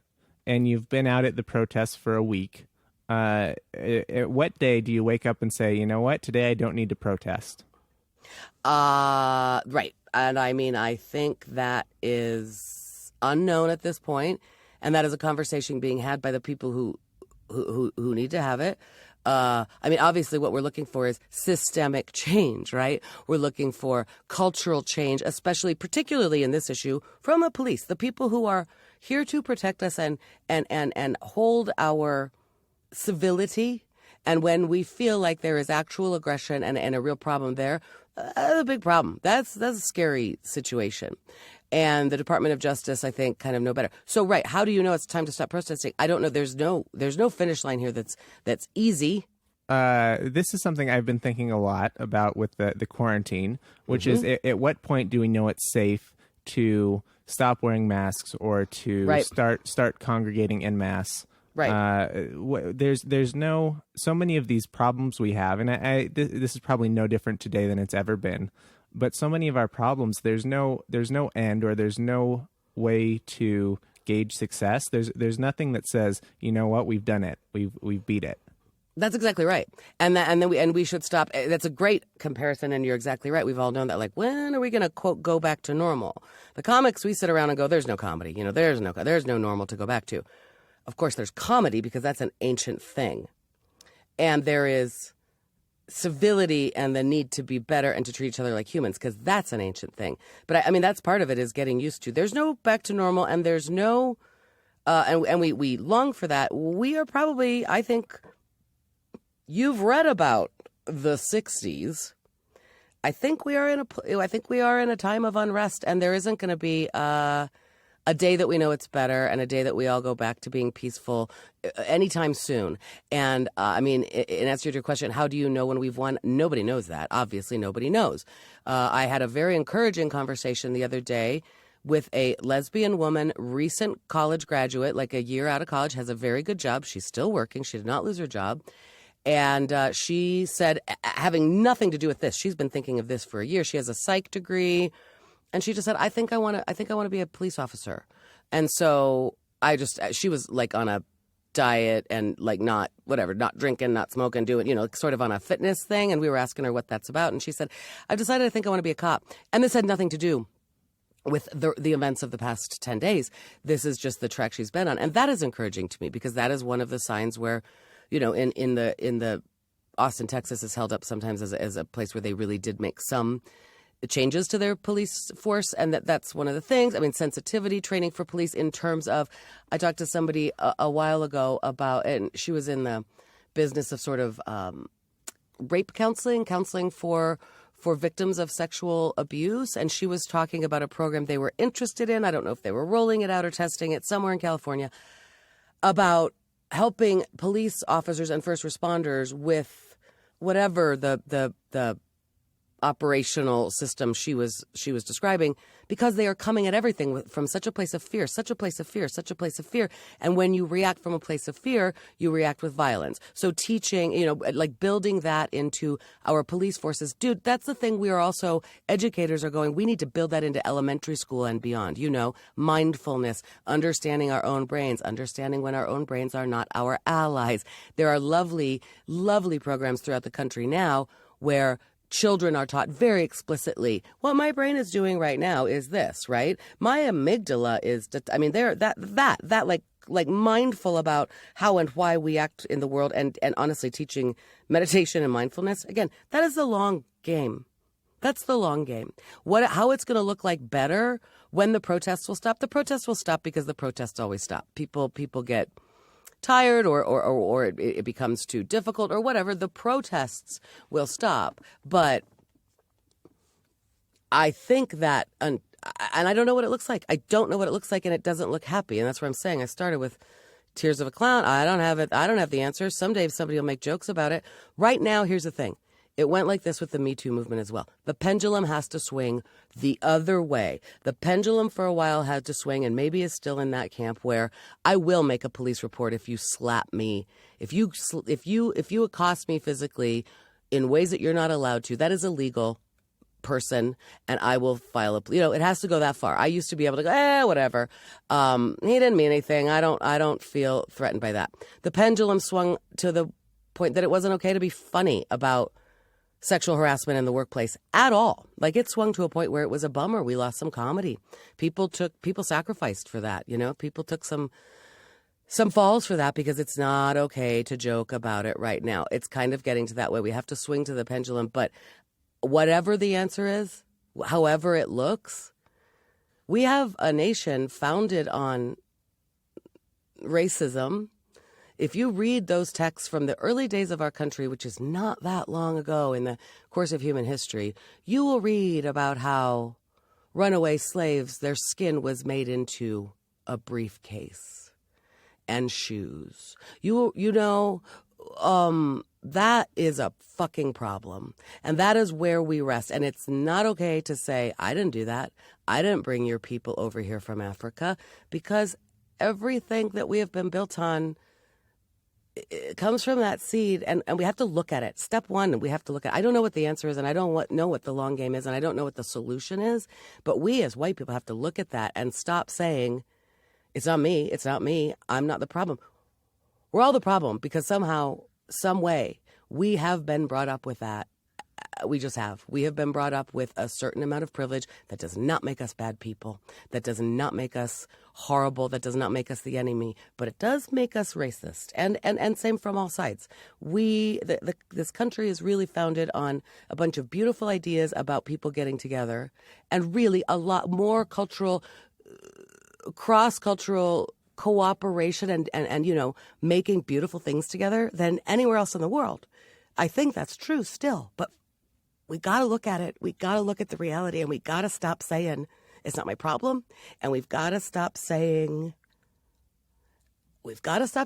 and you've been out at the protests for a week, at what day do you wake up and say, you know what, today I don't need to protest? Right. And I mean, I think that is unknown at this point, and that is a conversation being had by the people who need to have it. I mean, obviously what we're looking for is systemic change, right? We're looking for cultural change, particularly in this issue, from the police, the people who are here to protect us and hold our civility. And when we feel like there is actual aggression and a real problem there, a big problem. That's a scary situation. And the Department of Justice, I think, kind of know better. So, right, how do you know it's time to stop protesting? I don't know. There's no finish line here that's easy. This is something I've been thinking a lot about with the quarantine, which is at what point do we know it's safe to stop wearing masks or to start congregating en masse? Right. There's so many of these problems we have, and this is probably no different today than it's ever been. But so many of our problems, there's no end, or there's no way to gauge success. There's nothing that says, you know what, we've done it, we've beat it. That's exactly right. And we should stop. That's a great comparison, and you're exactly right. We've all known that. Like, when are we going to, quote, go back to normal? The comics, we sit around and go, there's no comedy. There's no normal to go back to. Of course, there's comedy because that's an ancient thing. And there is civility and the need to be better and to treat each other like humans because that's an ancient thing. But I mean, that's part of it is getting used to. There's no back to normal, and there's no, and we long for that. We are probably, I think, you've read about the 60s. I think we are in a time of unrest, and there isn't going to be a day that we know it's better and a day that we all go back to being peaceful anytime soon. And I mean, in answer to your question, how do you know when we've won? Nobody knows that. Obviously, nobody knows. I had a very encouraging conversation the other day with a lesbian woman, recent college graduate, like a year out of college, has a very good job. She's still working. She did not lose her job. And she said, having nothing to do with this, she's been thinking of this for a year. She has a psych degree. And she just said, I think I want to be a police officer. And so she was like on a diet and like not drinking, not smoking, doing, sort of on a fitness thing. And we were asking her what that's about. And she said, I've decided I think I want to be a cop. And this had nothing to do with the events of the past 10 days. This is just the track she's been on. And that is encouraging to me because that is one of the signs where, in the Austin, Texas is held up sometimes as a place where they really did make some changes to their police force, and that's one of the things. I mean, sensitivity training for police in terms of, I talked to somebody a while ago about, and she was in the business of sort of rape counseling for victims of sexual abuse, and she was talking about a program they were interested in. I don't know if they were rolling it out or testing it somewhere in California, about helping police officers and first responders with whatever the operational system she was describing, because they are coming at everything from such a place of fear, such a place of fear, such a place of fear. And when you react from a place of fear, you react with violence. So teaching, like building that into our police forces, dude, that's the thing. We are also, educators are going, we need to build that into elementary school and beyond, mindfulness, understanding our own brains, understanding when our own brains are not our allies. There are lovely, lovely programs throughout the country now where children are taught very explicitly, what my brain is doing right now is this, right? My amygdala is, they're that like mindful about how and why we act in the world, and honestly teaching meditation and mindfulness. Again, that is the long game. That's the long game. How it's going to look like better when the protests will stop. The protests will stop because the protests always stop. People get tired or it becomes too difficult or whatever, the protests will stop. But I think that, and I don't know what it looks like. I don't know what it looks like, and it doesn't look happy. And that's what I'm saying. I started with tears of a clown. I don't have it. I don't have the answer. Someday somebody will make jokes about it. Right now, here's the thing. It went like this with the Me Too movement as well. The pendulum has to swing the other way. The pendulum for a while had to swing, and maybe is still in that camp where I will make a police report if you slap me, if you accost me physically in ways that you're not allowed to. That is illegal, person, and I will file it has to go that far. I used to be able to go, whatever. He didn't mean anything. I don't feel threatened by that. The pendulum swung to the point that it wasn't okay to be funny about sexual harassment in the workplace at all. Like, it swung to a point where it was a bummer. We lost some comedy. People sacrificed for that, People took some falls for that because it's not okay to joke about it right now. It's kind of getting to that way. We have to swing to the pendulum, but whatever the answer is, however it looks, we have a nation founded on racism. If you read those texts from the early days of our country, which is not that long ago in the course of human history, you will read about how runaway slaves, their skin was made into a briefcase and shoes. That is a fucking problem. And that is where we rest. And it's not okay to say, I didn't do that. I didn't bring your people over here from Africa, because everything that we have been built on, it comes from that seed, and we have to look at it. Step one, we have to look at it. I don't know what the answer is, and I don't know what the long game is, and I don't know what the solution is. But we as white people have to look at that and stop saying, it's not me, I'm not the problem. We're all the problem, because somehow some way, we have been brought up with that. We just have. We have been brought up with a certain amount of privilege that does not make us bad people, that does not make us horrible, that does not make us the enemy, but it does make us racist. And same from all sides. This country is really founded on a bunch of beautiful ideas about people getting together and really a lot more cultural, cross-cultural cooperation and making beautiful things together than anywhere else in the world. I think that's true still, but we got to look at it. We got to look at the reality, and we got to stop saying it's not my problem. And we've got to stop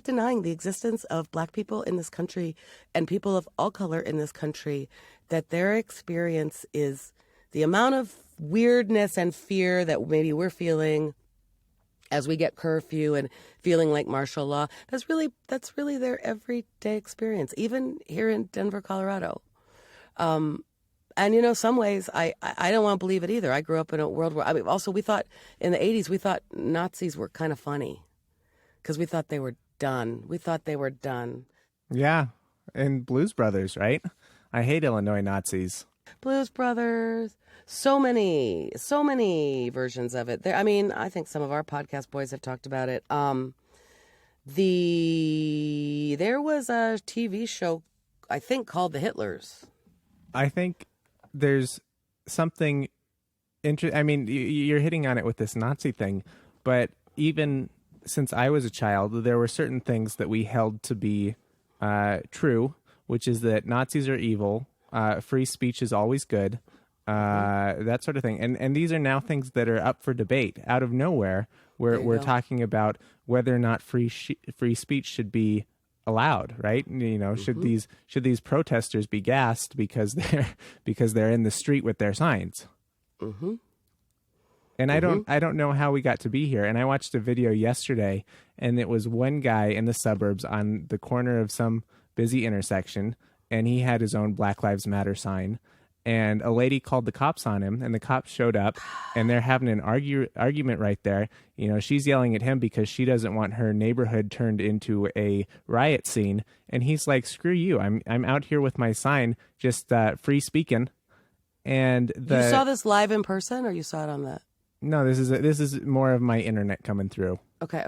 denying the existence of Black people in this country and people of all color in this country, that their experience is the amount of weirdness and fear that maybe we're feeling as we get curfew and feeling like martial law. That's really their everyday experience, even here in Denver, Colorado. And, some ways I don't want to believe it either. I grew up in a world where, also we thought in the 80s, we thought Nazis were kind of funny because we thought they were done. Yeah. And Blues Brothers, right? I hate Illinois Nazis. Blues Brothers. So many versions of it. I think some of our podcast boys have talked about it. There was a TV show, I think, called The Hitlers. I think there's something you're hitting on it with this Nazi thing, but even since I was a child, there were certain things that we held to be true, which is that Nazis are evil, free speech is always good, that sort of thing. And these are now things that are up for debate out of nowhere. We're talking about whether or not free speech should be allowed, right? Should these protesters be gassed because they're in the street with their signs? Mm-hmm. And I don't know how we got to be here. And I watched a video yesterday, and it was one guy in the suburbs on the corner of some busy intersection, and he had his own Black Lives Matter sign. And a lady called the cops on him, and the cops showed up, and they're having an argument right there. She's yelling at him because she doesn't want her neighborhood turned into a riot scene, and he's like, "Screw you! I'm out here with my sign, just free speaking." And you saw this live in person, or you saw it on the? No, this is more of my internet coming through. Okay.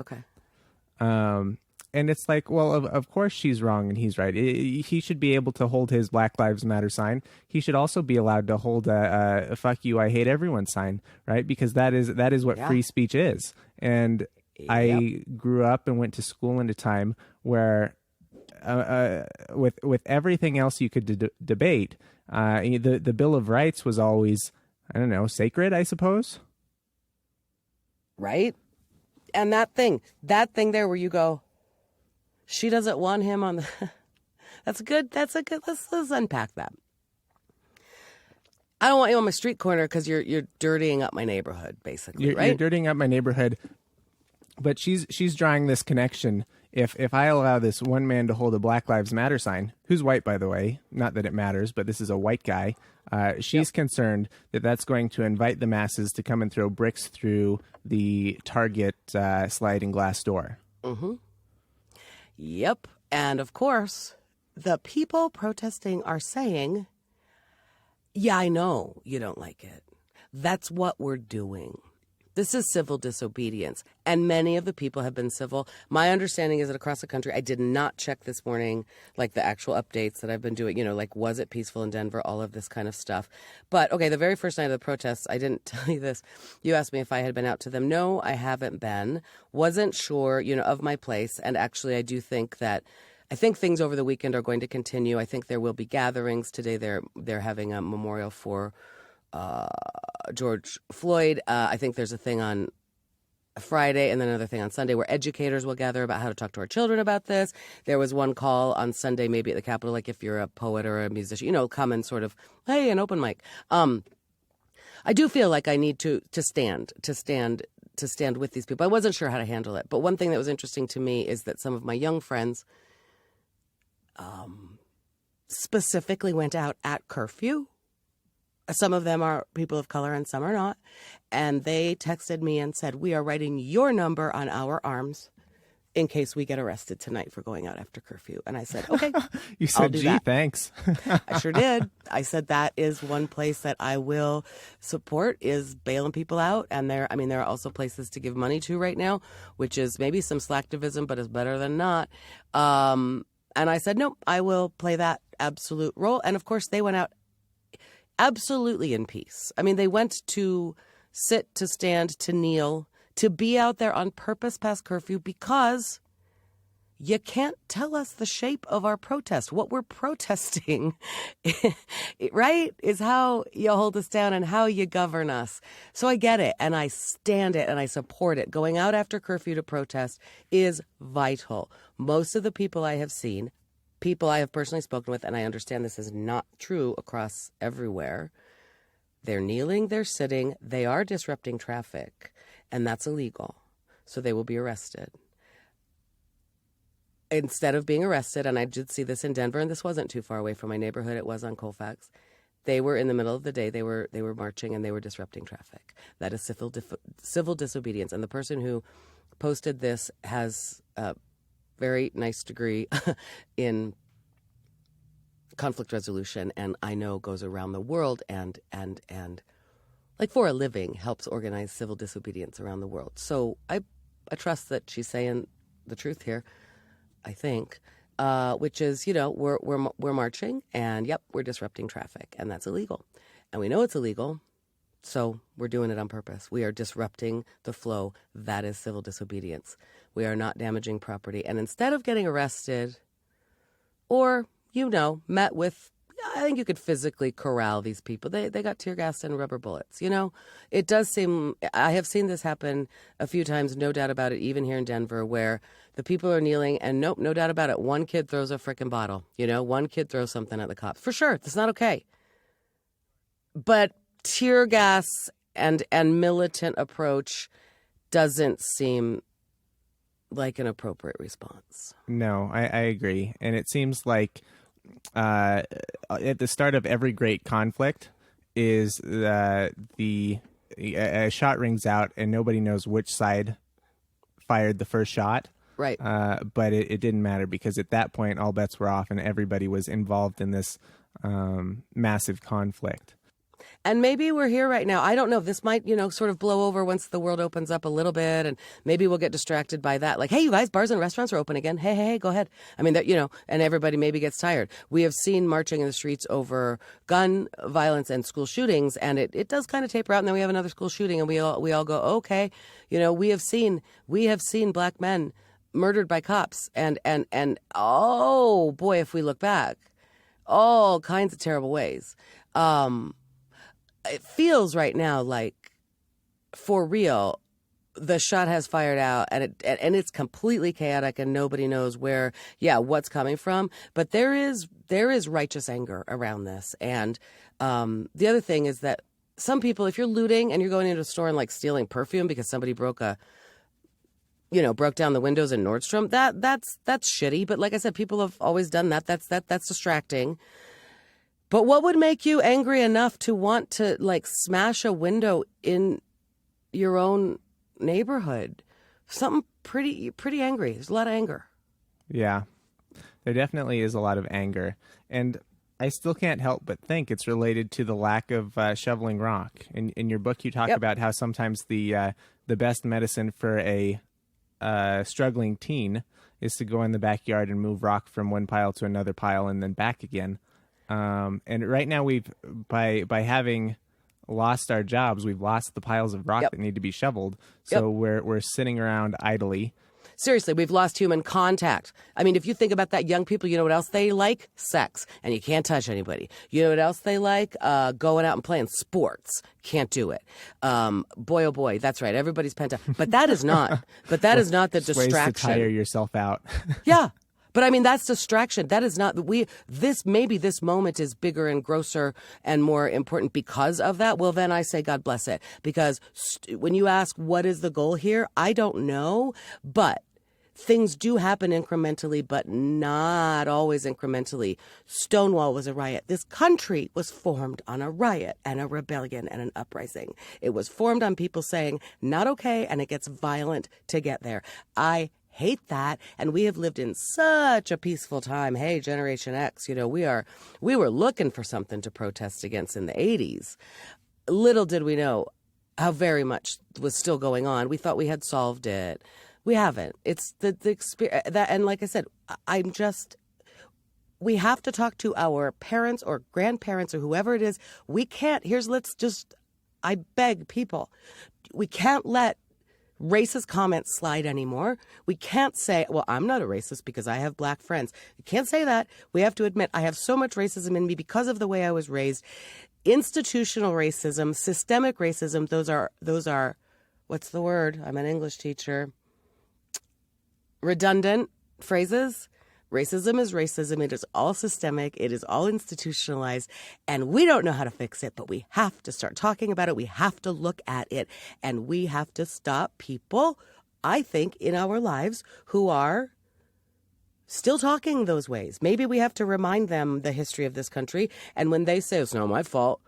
And it's like, well, of course she's wrong and he's right. He should be able to hold his Black Lives Matter sign. He should also be allowed to hold a "fuck you, I hate everyone" sign, right? Because that is what free speech is. And I grew up and went to school in a time where, with everything else you could debate, the Bill of Rights was always, I don't know, sacred, I suppose. Right? And that thing there where you go, she doesn't want him on the... That's good. Let's unpack that. I don't want you on my street corner because you're dirtying up my neighborhood, basically, right? You're dirtying up my neighborhood. But she's drawing this connection. If I allow this one man to hold a Black Lives Matter sign, who's white, by the way, not that it matters, but this is a white guy, she's concerned that that's going to invite the masses to come and throw bricks through the Target sliding glass door. Mm-hmm. Yep. And of course, the people protesting are saying, yeah, I know you don't like it. That's what we're doing. This is civil disobedience. And many of the people have been civil. My understanding is that across the country, I did not check this morning, like the actual updates that I've been doing, was it peaceful in Denver, all of this kind of stuff. But, okay, the very first night of the protests, I didn't tell you this. You asked me if I had been out to them. No, I haven't been. Wasn't sure, of my place. And actually, I think things over the weekend are going to continue. I think there will be gatherings. Today they're having a memorial for George Floyd. I think there's a thing on Friday and then another thing on Sunday where educators will gather about how to talk to our children about this. There was one call on Sunday, maybe at the Capitol, like if you're a poet or a musician, come and sort of, hey, an open mic. I do feel like I need to stand with these people. I wasn't sure how to handle it. But one thing that was interesting to me is that some of my young friends specifically went out at curfew. Some of them are people of color and some are not. And they texted me and said, we are writing your number on our arms in case we get arrested tonight for going out after curfew. And I said, okay, You I'll said, do gee, that. thanks. I sure did. I said that is one place that I will support is bailing people out. And there are also places to give money to right now, which is maybe some slacktivism, but is better than not. And I said, no, I will play that absolute role. And of course, they went out absolutely in peace. I mean, they went to sit, to stand, to kneel, to be out there on purpose past curfew because you can't tell us the shape of our protest. What we're protesting, right, is how you hold us down and how you govern us. So I get it, and I stand it, and I support it. Going out after curfew to protest is vital. Most of the people I have seen, people I have personally spoken with, and I understand this is not true across everywhere, they're kneeling, they're sitting, they are disrupting traffic, and that's illegal. So they will be arrested. Instead of being arrested, and I did see this in Denver, and this wasn't too far away from my neighborhood, it was on Colfax, they were in the middle of the day, they were marching, and they were disrupting traffic. That is civil disobedience. And the person who posted this has a very nice degree in conflict resolution, and I know goes around the world and like for a living helps organize civil disobedience around the world. So I trust that she's saying the truth here, I think, which is, we're marching and yep, we're disrupting traffic, and that's illegal. And we know it's illegal, so we're doing it on purpose. We are disrupting the flow. That is civil disobedience. We are not damaging property. And instead of getting arrested or met with, I think you could physically corral these people. They got tear gas and rubber bullets. It does seem, I have seen this happen a few times, no doubt about it, even here in Denver, where the people are kneeling and nope, no doubt about it, one kid throws a frickin' bottle. One kid throws something at the cops. For sure, that's not okay. But tear gas and militant approach doesn't seem like an appropriate response. No, I agree. And it seems like at the start of every great conflict is a shot rings out and nobody knows which side fired the first shot. Right. But it didn't matter because at that point all bets were off and everybody was involved in this massive conflict. And maybe we're here right now. I don't know. This might, sort of blow over once the world opens up a little bit, and maybe we'll get distracted by that. Like, hey, you guys, bars and restaurants are open again. Hey, go ahead. I mean, and everybody maybe gets tired. We have seen marching in the streets over gun violence and school shootings, and it does kind of taper out. And then we have another school shooting, and we all go, okay, we have seen black men murdered by cops, and oh boy, if we look back, all kinds of terrible ways. It feels right now like, for real, the shot has fired out, and it's completely chaotic, and nobody knows what's coming from. But there is righteous anger around this, and the other thing is that some people, if you're looting and you're going into a store and like stealing perfume because somebody broke down the windows in Nordstrom, that's shitty. But like I said, people have always done that. That's distracting. But what would make you angry enough to want to like smash a window in your own neighborhood? Something pretty angry. There's a lot of anger. Yeah, there definitely is a lot of anger. And I still can't help but think it's related to the lack of shoveling rock. In your book, you talk about how sometimes the best medicine for a struggling teen is to go in the backyard and move rock from one pile to another pile and then back again. And right now by having lost our jobs, we've lost the piles of rock that need to be shoveled. So we're sitting around idly. Seriously, we've lost human contact. I mean, if you think about that, young people, you know what else they like? Sex. And you can't touch anybody. You know what else they like? Going out and playing sports. Can't do it. Boy, oh boy, that's right. Everybody's pent up. But that is not the distraction. Ways to tire yourself out. Yeah. But I mean, that's distraction. That is not this moment is bigger and grosser and more important because of that. Well, then I say, God bless it. Because when you ask what is the goal here, I don't know. But things do happen incrementally, but not always incrementally. Stonewall was a riot. This country was formed on a riot and a rebellion and an uprising. It was formed on people saying, not okay, and it gets violent to get there. I hate that. And we have lived in such a peaceful time. Hey, Generation X, we were looking for something to protest against in the 80s. Little did we know how very much was still going on. We thought we had solved it. We haven't. It's the experience that, and like I said, we have to talk to our parents or grandparents or whoever it is. We can't, I beg people, we can't let racist comments slide anymore. We can't say, well, I'm not a racist because I have black friends. You can't say that. We have to admit, I have so much racism in me because of the way I was raised. Institutional racism, systemic racism, those are, what's the word? I'm an English teacher. Redundant phrases. Racism is racism. It is all systemic. It is all institutionalized. And we don't know how to fix it, but we have to start talking about it. We have to look at it. And we have to stop people, I think, in our lives who are still talking those ways. Maybe we have to remind them the history of this country. And when they say, it's not my fault,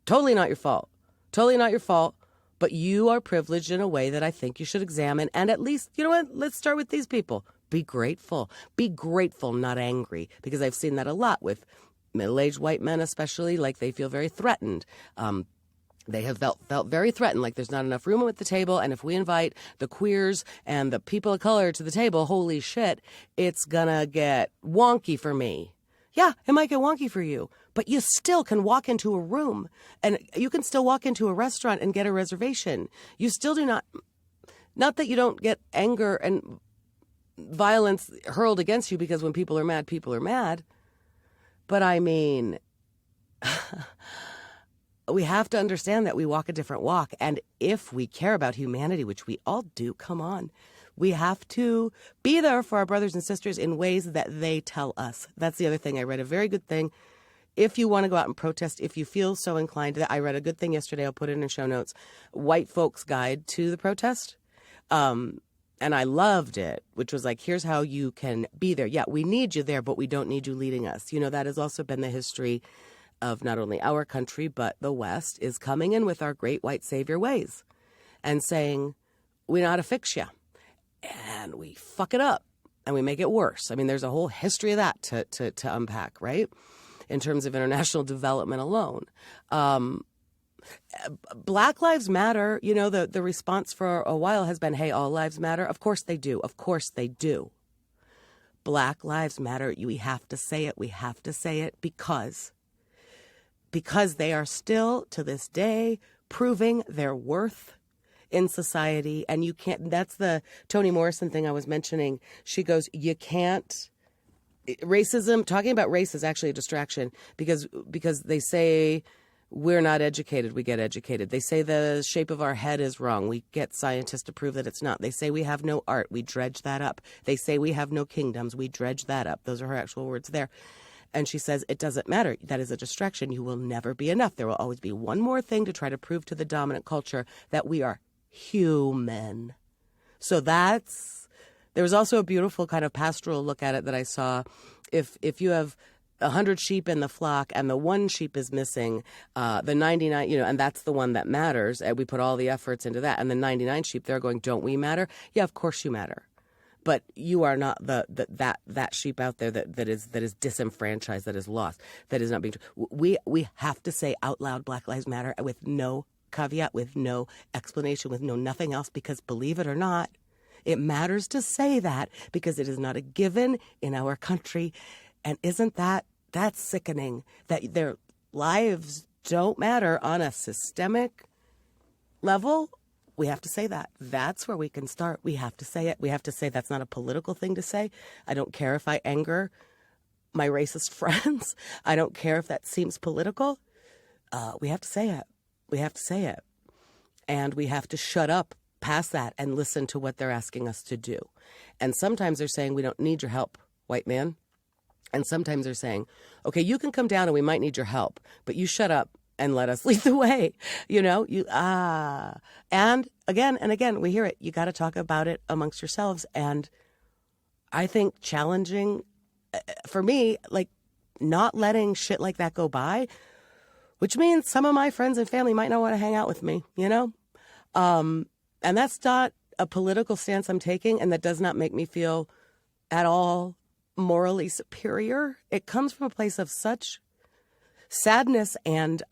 totally not your fault. Totally not your fault. But you are privileged in a way that I think you should examine. And at least, you know what? Let's start with these people. Be grateful. Be grateful, not angry. Because I've seen that a lot with middle-aged white men especially, like they feel very threatened. They have felt very threatened, like there's not enough room at the table, and if we invite the queers and the people of color to the table, holy shit, it's gonna get wonky for me. Yeah, it might get wonky for you, but you still can walk into a room, and you can still walk into a restaurant and get a reservation. You still do not that you don't get anger and violence hurled against you, because when people are mad. But I mean, we have to understand that we walk a different walk. And if we care about humanity, which we all do, come on, we have to be there for our brothers and sisters in ways that they tell us. That's the other thing. I read a very good thing. If you want to go out and protest, if you feel so inclined, I read a good thing yesterday. I'll put it in show notes. White Folks' Guide to the Protest. And I loved it, which was like, here's how you can be there. Yeah, we need you there, but we don't need you leading us. That has also been the history of not only our country, but the West, is coming in with our great white savior ways and saying, we know how to fix you. And we fuck it up and we make it worse. I mean, there's a whole history of that to unpack, right? In terms of international development alone. Black Lives Matter, the response for a while has been, hey, all lives matter. Of course they do. Of course they do. Black Lives Matter. We have to say it. We have to say it because they are still, to this day, proving their worth in society. And you can't, that's the Toni Morrison thing I was mentioning. She goes, you can't, racism, talking about race is actually a distraction because they say, we're not educated, we get educated. They say the shape of our head is wrong. We get scientists to prove that it's not. They say we have no art. We dredge that up. They say we have no kingdoms. We dredge that up. Those are her actual words there. And she says, it doesn't matter. That is a distraction. You will never be enough. There will always be one more thing to try to prove to the dominant culture that we are human. So there was also a beautiful kind of pastoral look at it that I saw. If you have 100 sheep in the flock and the one sheep is missing, the 99, and that's the one that matters. And we put all the efforts into that. And the 99 sheep, they're going, don't we matter? Yeah, of course you matter. But you are not that sheep out there that is disenfranchised, that is lost, that is not being. We have to say out loud, Black Lives Matter, with no caveat, with no explanation, with no nothing else, because believe it or not, it matters to say that because it is not a given in our country. And isn't that's sickening that their lives don't matter on a systemic level? We have to say that. That's where we can start. We have to say it. We have to say that's not a political thing to say. I don't care if I anger my racist friends. I don't care if that seems political. We have to say it. We have to say it. And we have to shut up past that and listen to what they're asking us to do. And sometimes they're saying, we don't need your help, white man. And sometimes they're saying, okay, you can come down and we might need your help, but you shut up and let us lead the way. And again, we hear it. You got to talk about it amongst yourselves. And I think challenging for me, like not letting shit like that go by, which means some of my friends and family might not want to hang out with me, And that's not a political stance I'm taking, and that does not make me feel at all morally superior. It comes from a place of such sadness and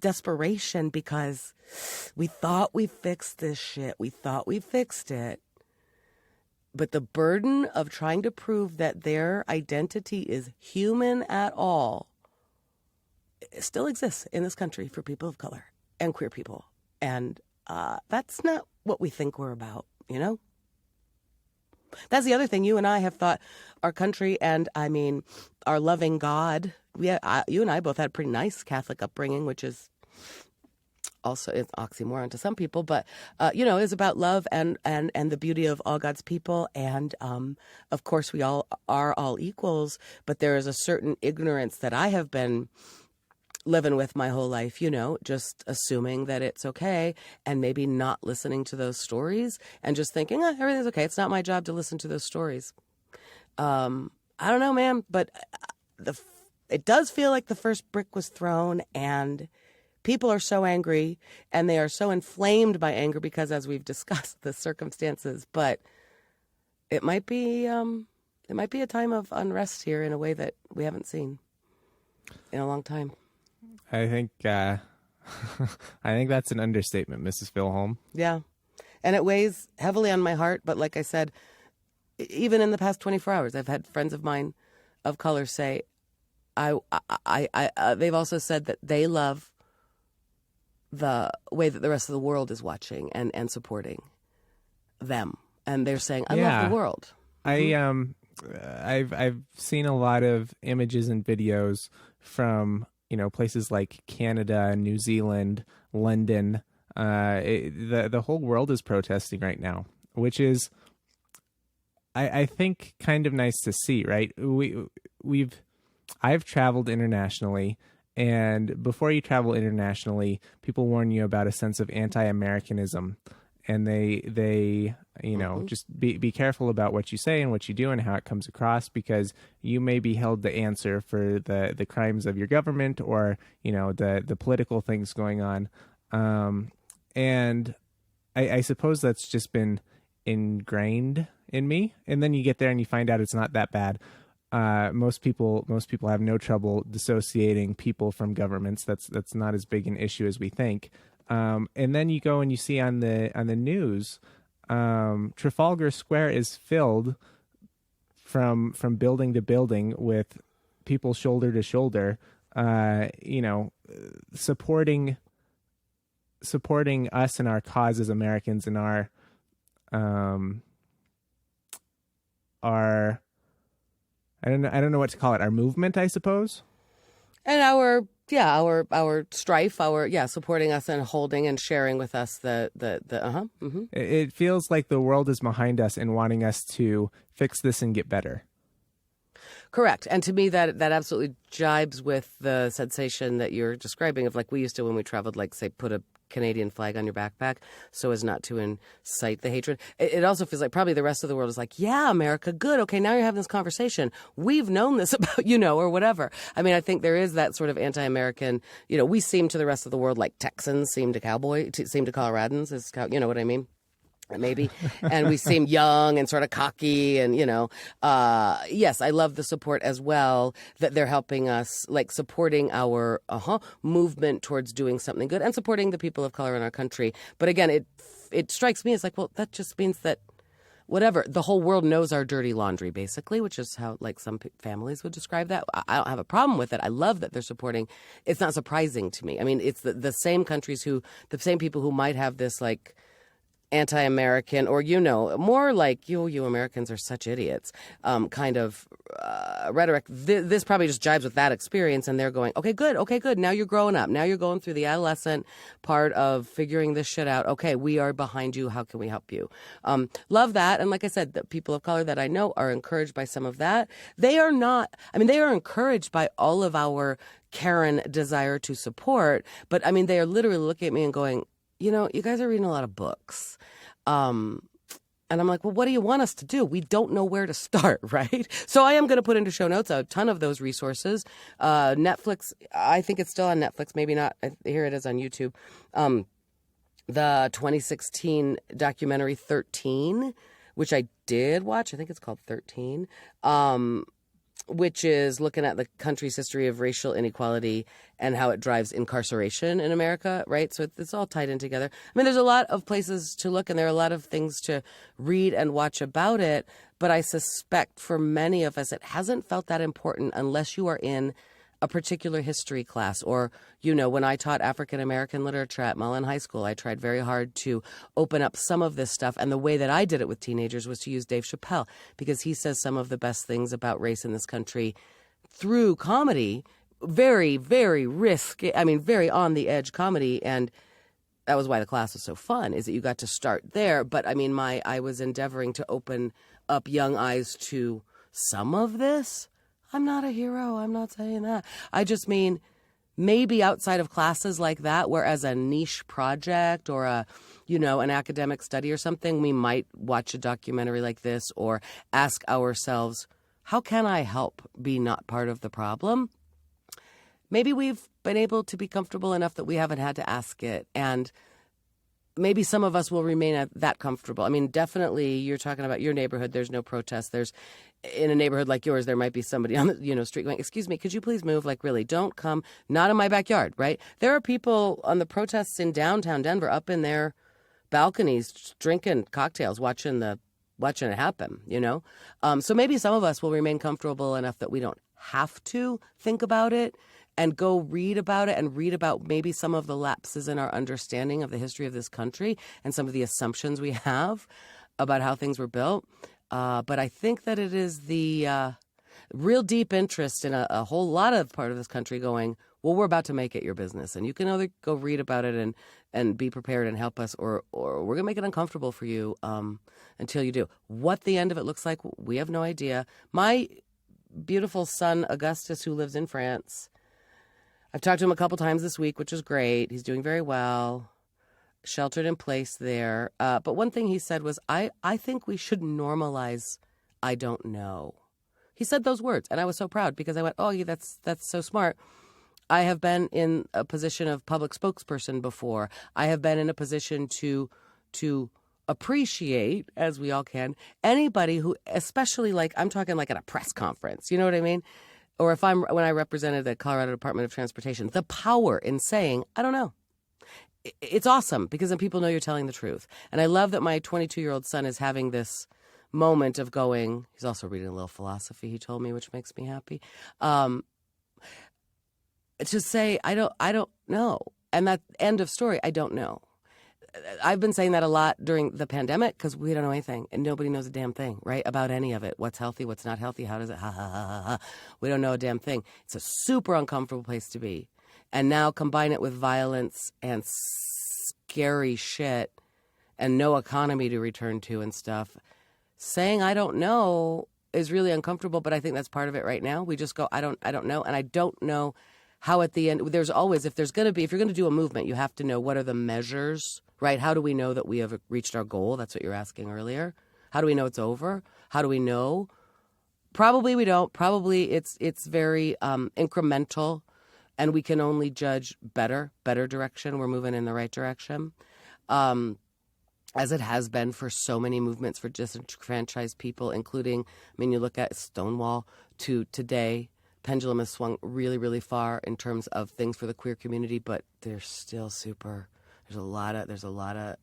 desperation, because we thought we fixed this shit. We thought we fixed it. But the burden of trying to prove that their identity is human at all still exists in this country for people of color and queer people. And that's not what we think we're about, you know? That's the other thing. You and I have thought our country and, I mean, our loving God, you and I both had a pretty nice Catholic upbringing, which is also it's oxymoron to some people, but, is about love and the beauty of all God's people. And, of course, we all are all equals, but there is a certain ignorance that I have been living with my whole life, just assuming that it's okay and maybe not listening to those stories and just thinking, everything's okay. It's not my job to listen to those stories. I don't know, man, but it does feel like the first brick was thrown, and people are so angry and they are so inflamed by anger because, as we've discussed, the circumstances, but it might be a time of unrest here in a way that we haven't seen in a long time. I think I think that's an understatement, Mrs. Filholm. Yeah. And it weighs heavily on my heart. But like I said, even in the past 24 hours, I've had friends of mine of color say, they've also said that they love the way that the rest of the world is watching and supporting them. And they're saying, I love the world. Mm-hmm. I've seen a lot of images and videos from places like Canada, New Zealand, London. The whole world is protesting right now, which is, I think, kind of nice to see. Right? I've traveled internationally, and before you travel internationally, people warn you about a sense of anti-Americanism, and they just be careful about what you say and what you do and how it comes across, because you may be held to answer for the crimes of your government or, the political things going on. And I suppose that's just been ingrained in me. And then you get there and you find out it's not that bad. Most people have no trouble dissociating people from governments. That's not as big an issue as we think. And then you go and you see on the news, Trafalgar Square is filled from building to building with people shoulder to shoulder, supporting us and our cause as Americans and our I don't know what to call it, our movement, I suppose. And our strife, supporting us and holding and sharing with us mm-hmm. It feels like the world is behind us and wanting us to fix this and get better. Correct. And to me, that absolutely jibes with the sensation that you're describing of, like, we used to, when we traveled, like, say, put a Canadian flag on your backpack so as not to incite the hatred. It also feels like probably the rest of the world is like, yeah, America, good. Okay, now you're having this conversation. We've known this about, or whatever. I mean, I think there is that sort of anti-American, we seem to the rest of the world like Texans seem to Coloradans, you know what I mean? Maybe. And we seem young and sort of cocky and, yes, I love the support as well, that they're helping us, like, supporting our movement towards doing something good and supporting the people of color in our country. But again, it strikes me as like, well, that just means that whatever, the whole world knows our dirty laundry, basically, which is how, like, some families would describe that. I don't have a problem with it. I love that they're supporting. It's not surprising to me. I mean, it's the same countries the same people who might have this, like, anti-American or, more like you Americans are such idiots kind of rhetoric. This probably just jives with that experience, and they're going, okay, good. Now you're growing up. Now you're going through the adolescent part of figuring this shit out. Okay, we are behind you. How can we help you? Love that. And like I said, the people of color that I know are encouraged by some of that. They are not, they are encouraged by all of our Karen desire to support, but they are literally looking at me and going, you guys are reading a lot of books. And I'm like, well, what do you want us to do? We don't know where to start, right? So I am going to put into show notes a ton of those resources. Netflix, I think it's still on Netflix, maybe not. Here it is on YouTube. the 2016 documentary 13, which I did watch. I think it's called 13, which is looking at the country's history of racial inequality and how it drives incarceration in America, right? So it's all tied in together. I mean, there's a lot of places to look, and there are a lot of things to read and watch about it, but I suspect for many of us, it hasn't felt that important unless you are in a particular history class. Or, when I taught African American literature at Mullen High School, I tried very hard to open up some of this stuff. And the way that I did it with teenagers was to use Dave Chappelle, because he says some of the best things about race in this country through comedy. Very, very very on the edge comedy. And that was why the class was so fun, is that you got to start there. But I was endeavoring to open up young eyes to some of this. I'm not a hero. I'm not saying that. I just mean maybe outside of classes like that, where as a niche project or an academic study or something, we might watch a documentary like this or ask ourselves, how can I help be not part of the problem? Maybe we've been able to be comfortable enough that we haven't had to ask it. And maybe some of us will remain that comfortable. I mean, definitely you're talking about your neighborhood. There's no protest. In a neighborhood like yours, there might be somebody on the street going, excuse me, could you please move? Like, really, don't come. Not in my backyard, right? There are people on the protests in downtown Denver up in their balconies drinking cocktails, watching it happen, So maybe some of us will remain comfortable enough that we don't have to think about it and go read about it and read about maybe some of the lapses in our understanding of the history of this country and some of the assumptions we have about how things were built. But I think that it is the real deep interest in a whole lot of part of this country going, well, we're about to make it your business. And you can either go read about it and be prepared and help us, or we're going to make it uncomfortable for you until you do. What the end of it looks like, we have no idea. My beautiful son, Augustus, who lives in France, I've talked to him a couple times this week, which is great. He's doing very well. Sheltered in place there. But one thing he said was, I think we should normalize I don't know. He said those words, and I was so proud because I went, oh, yeah, that's so smart. I have been in a position of public spokesperson before. I have been in a position to appreciate, as we all can, anybody who, especially I'm talking like at a press conference, you know what I mean? Or when I represented the Colorado Department of Transportation, the power in saying, I don't know. It's awesome because then people know you're telling the truth. And I love that my 22-year-old son is having this moment of going, he's also reading a little philosophy, he told me, which makes me happy. To say, I don't know. And that end of story, I don't know. I've been saying that a lot during the pandemic because we don't know anything and nobody knows a damn thing, right? About any of it. What's healthy, what's not healthy, how does it, We don't know a damn thing. It's a super uncomfortable place to be. And now combine it with violence and scary shit and no economy to return to and stuff. Saying I don't know is really uncomfortable, but I think that's part of it right now. We just go, I don't know. And I don't know how at the end, there's always, if you're going to do a movement, you have to know what are the measures, right? How do we know that we have reached our goal? That's what you were asking earlier. How do we know it's over? How do we know? Probably we don't. Probably it's very incremental. And we can only judge better direction. We're moving in the right direction. As it has been for so many movements for disenfranchised people, including, you look at Stonewall to today, pendulum has swung really, really far in terms of things for the queer community, but they're still there's a lot of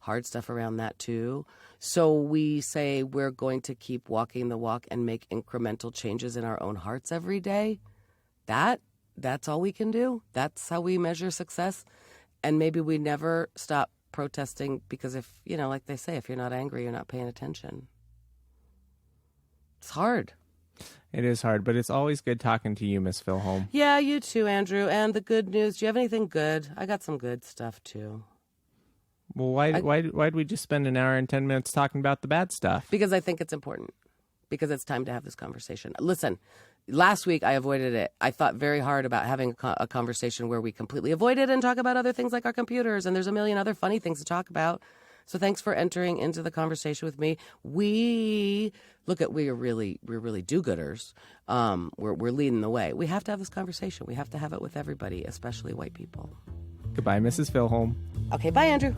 hard stuff around that too. So we say we're going to keep walking the walk and make incremental changes in our own hearts every day. That's all we can do. That's how we measure success. And maybe we never stop protesting because if, like they say, if you're not angry, you're not paying attention. It's hard. It is hard, but it's always good talking to you, Miss Filholm. Yeah, you too, Andrew. And the good news, do you have anything good? I got some good stuff too. Well, why'd we just spend an hour and 10 minutes talking about the bad stuff? Because I think it's important. Because it's time to have this conversation. Listen, last week I avoided it. I thought very hard about having a conversation where we completely avoid it and talk about other things like our computers. And there's a million other funny things to talk about. So thanks for entering into the conversation with me. We're really do-gooders. We're leading the way. We have to have this conversation. We have to have it with everybody, especially white people. Goodbye, Mrs. Filholm. Okay, bye, Andrew.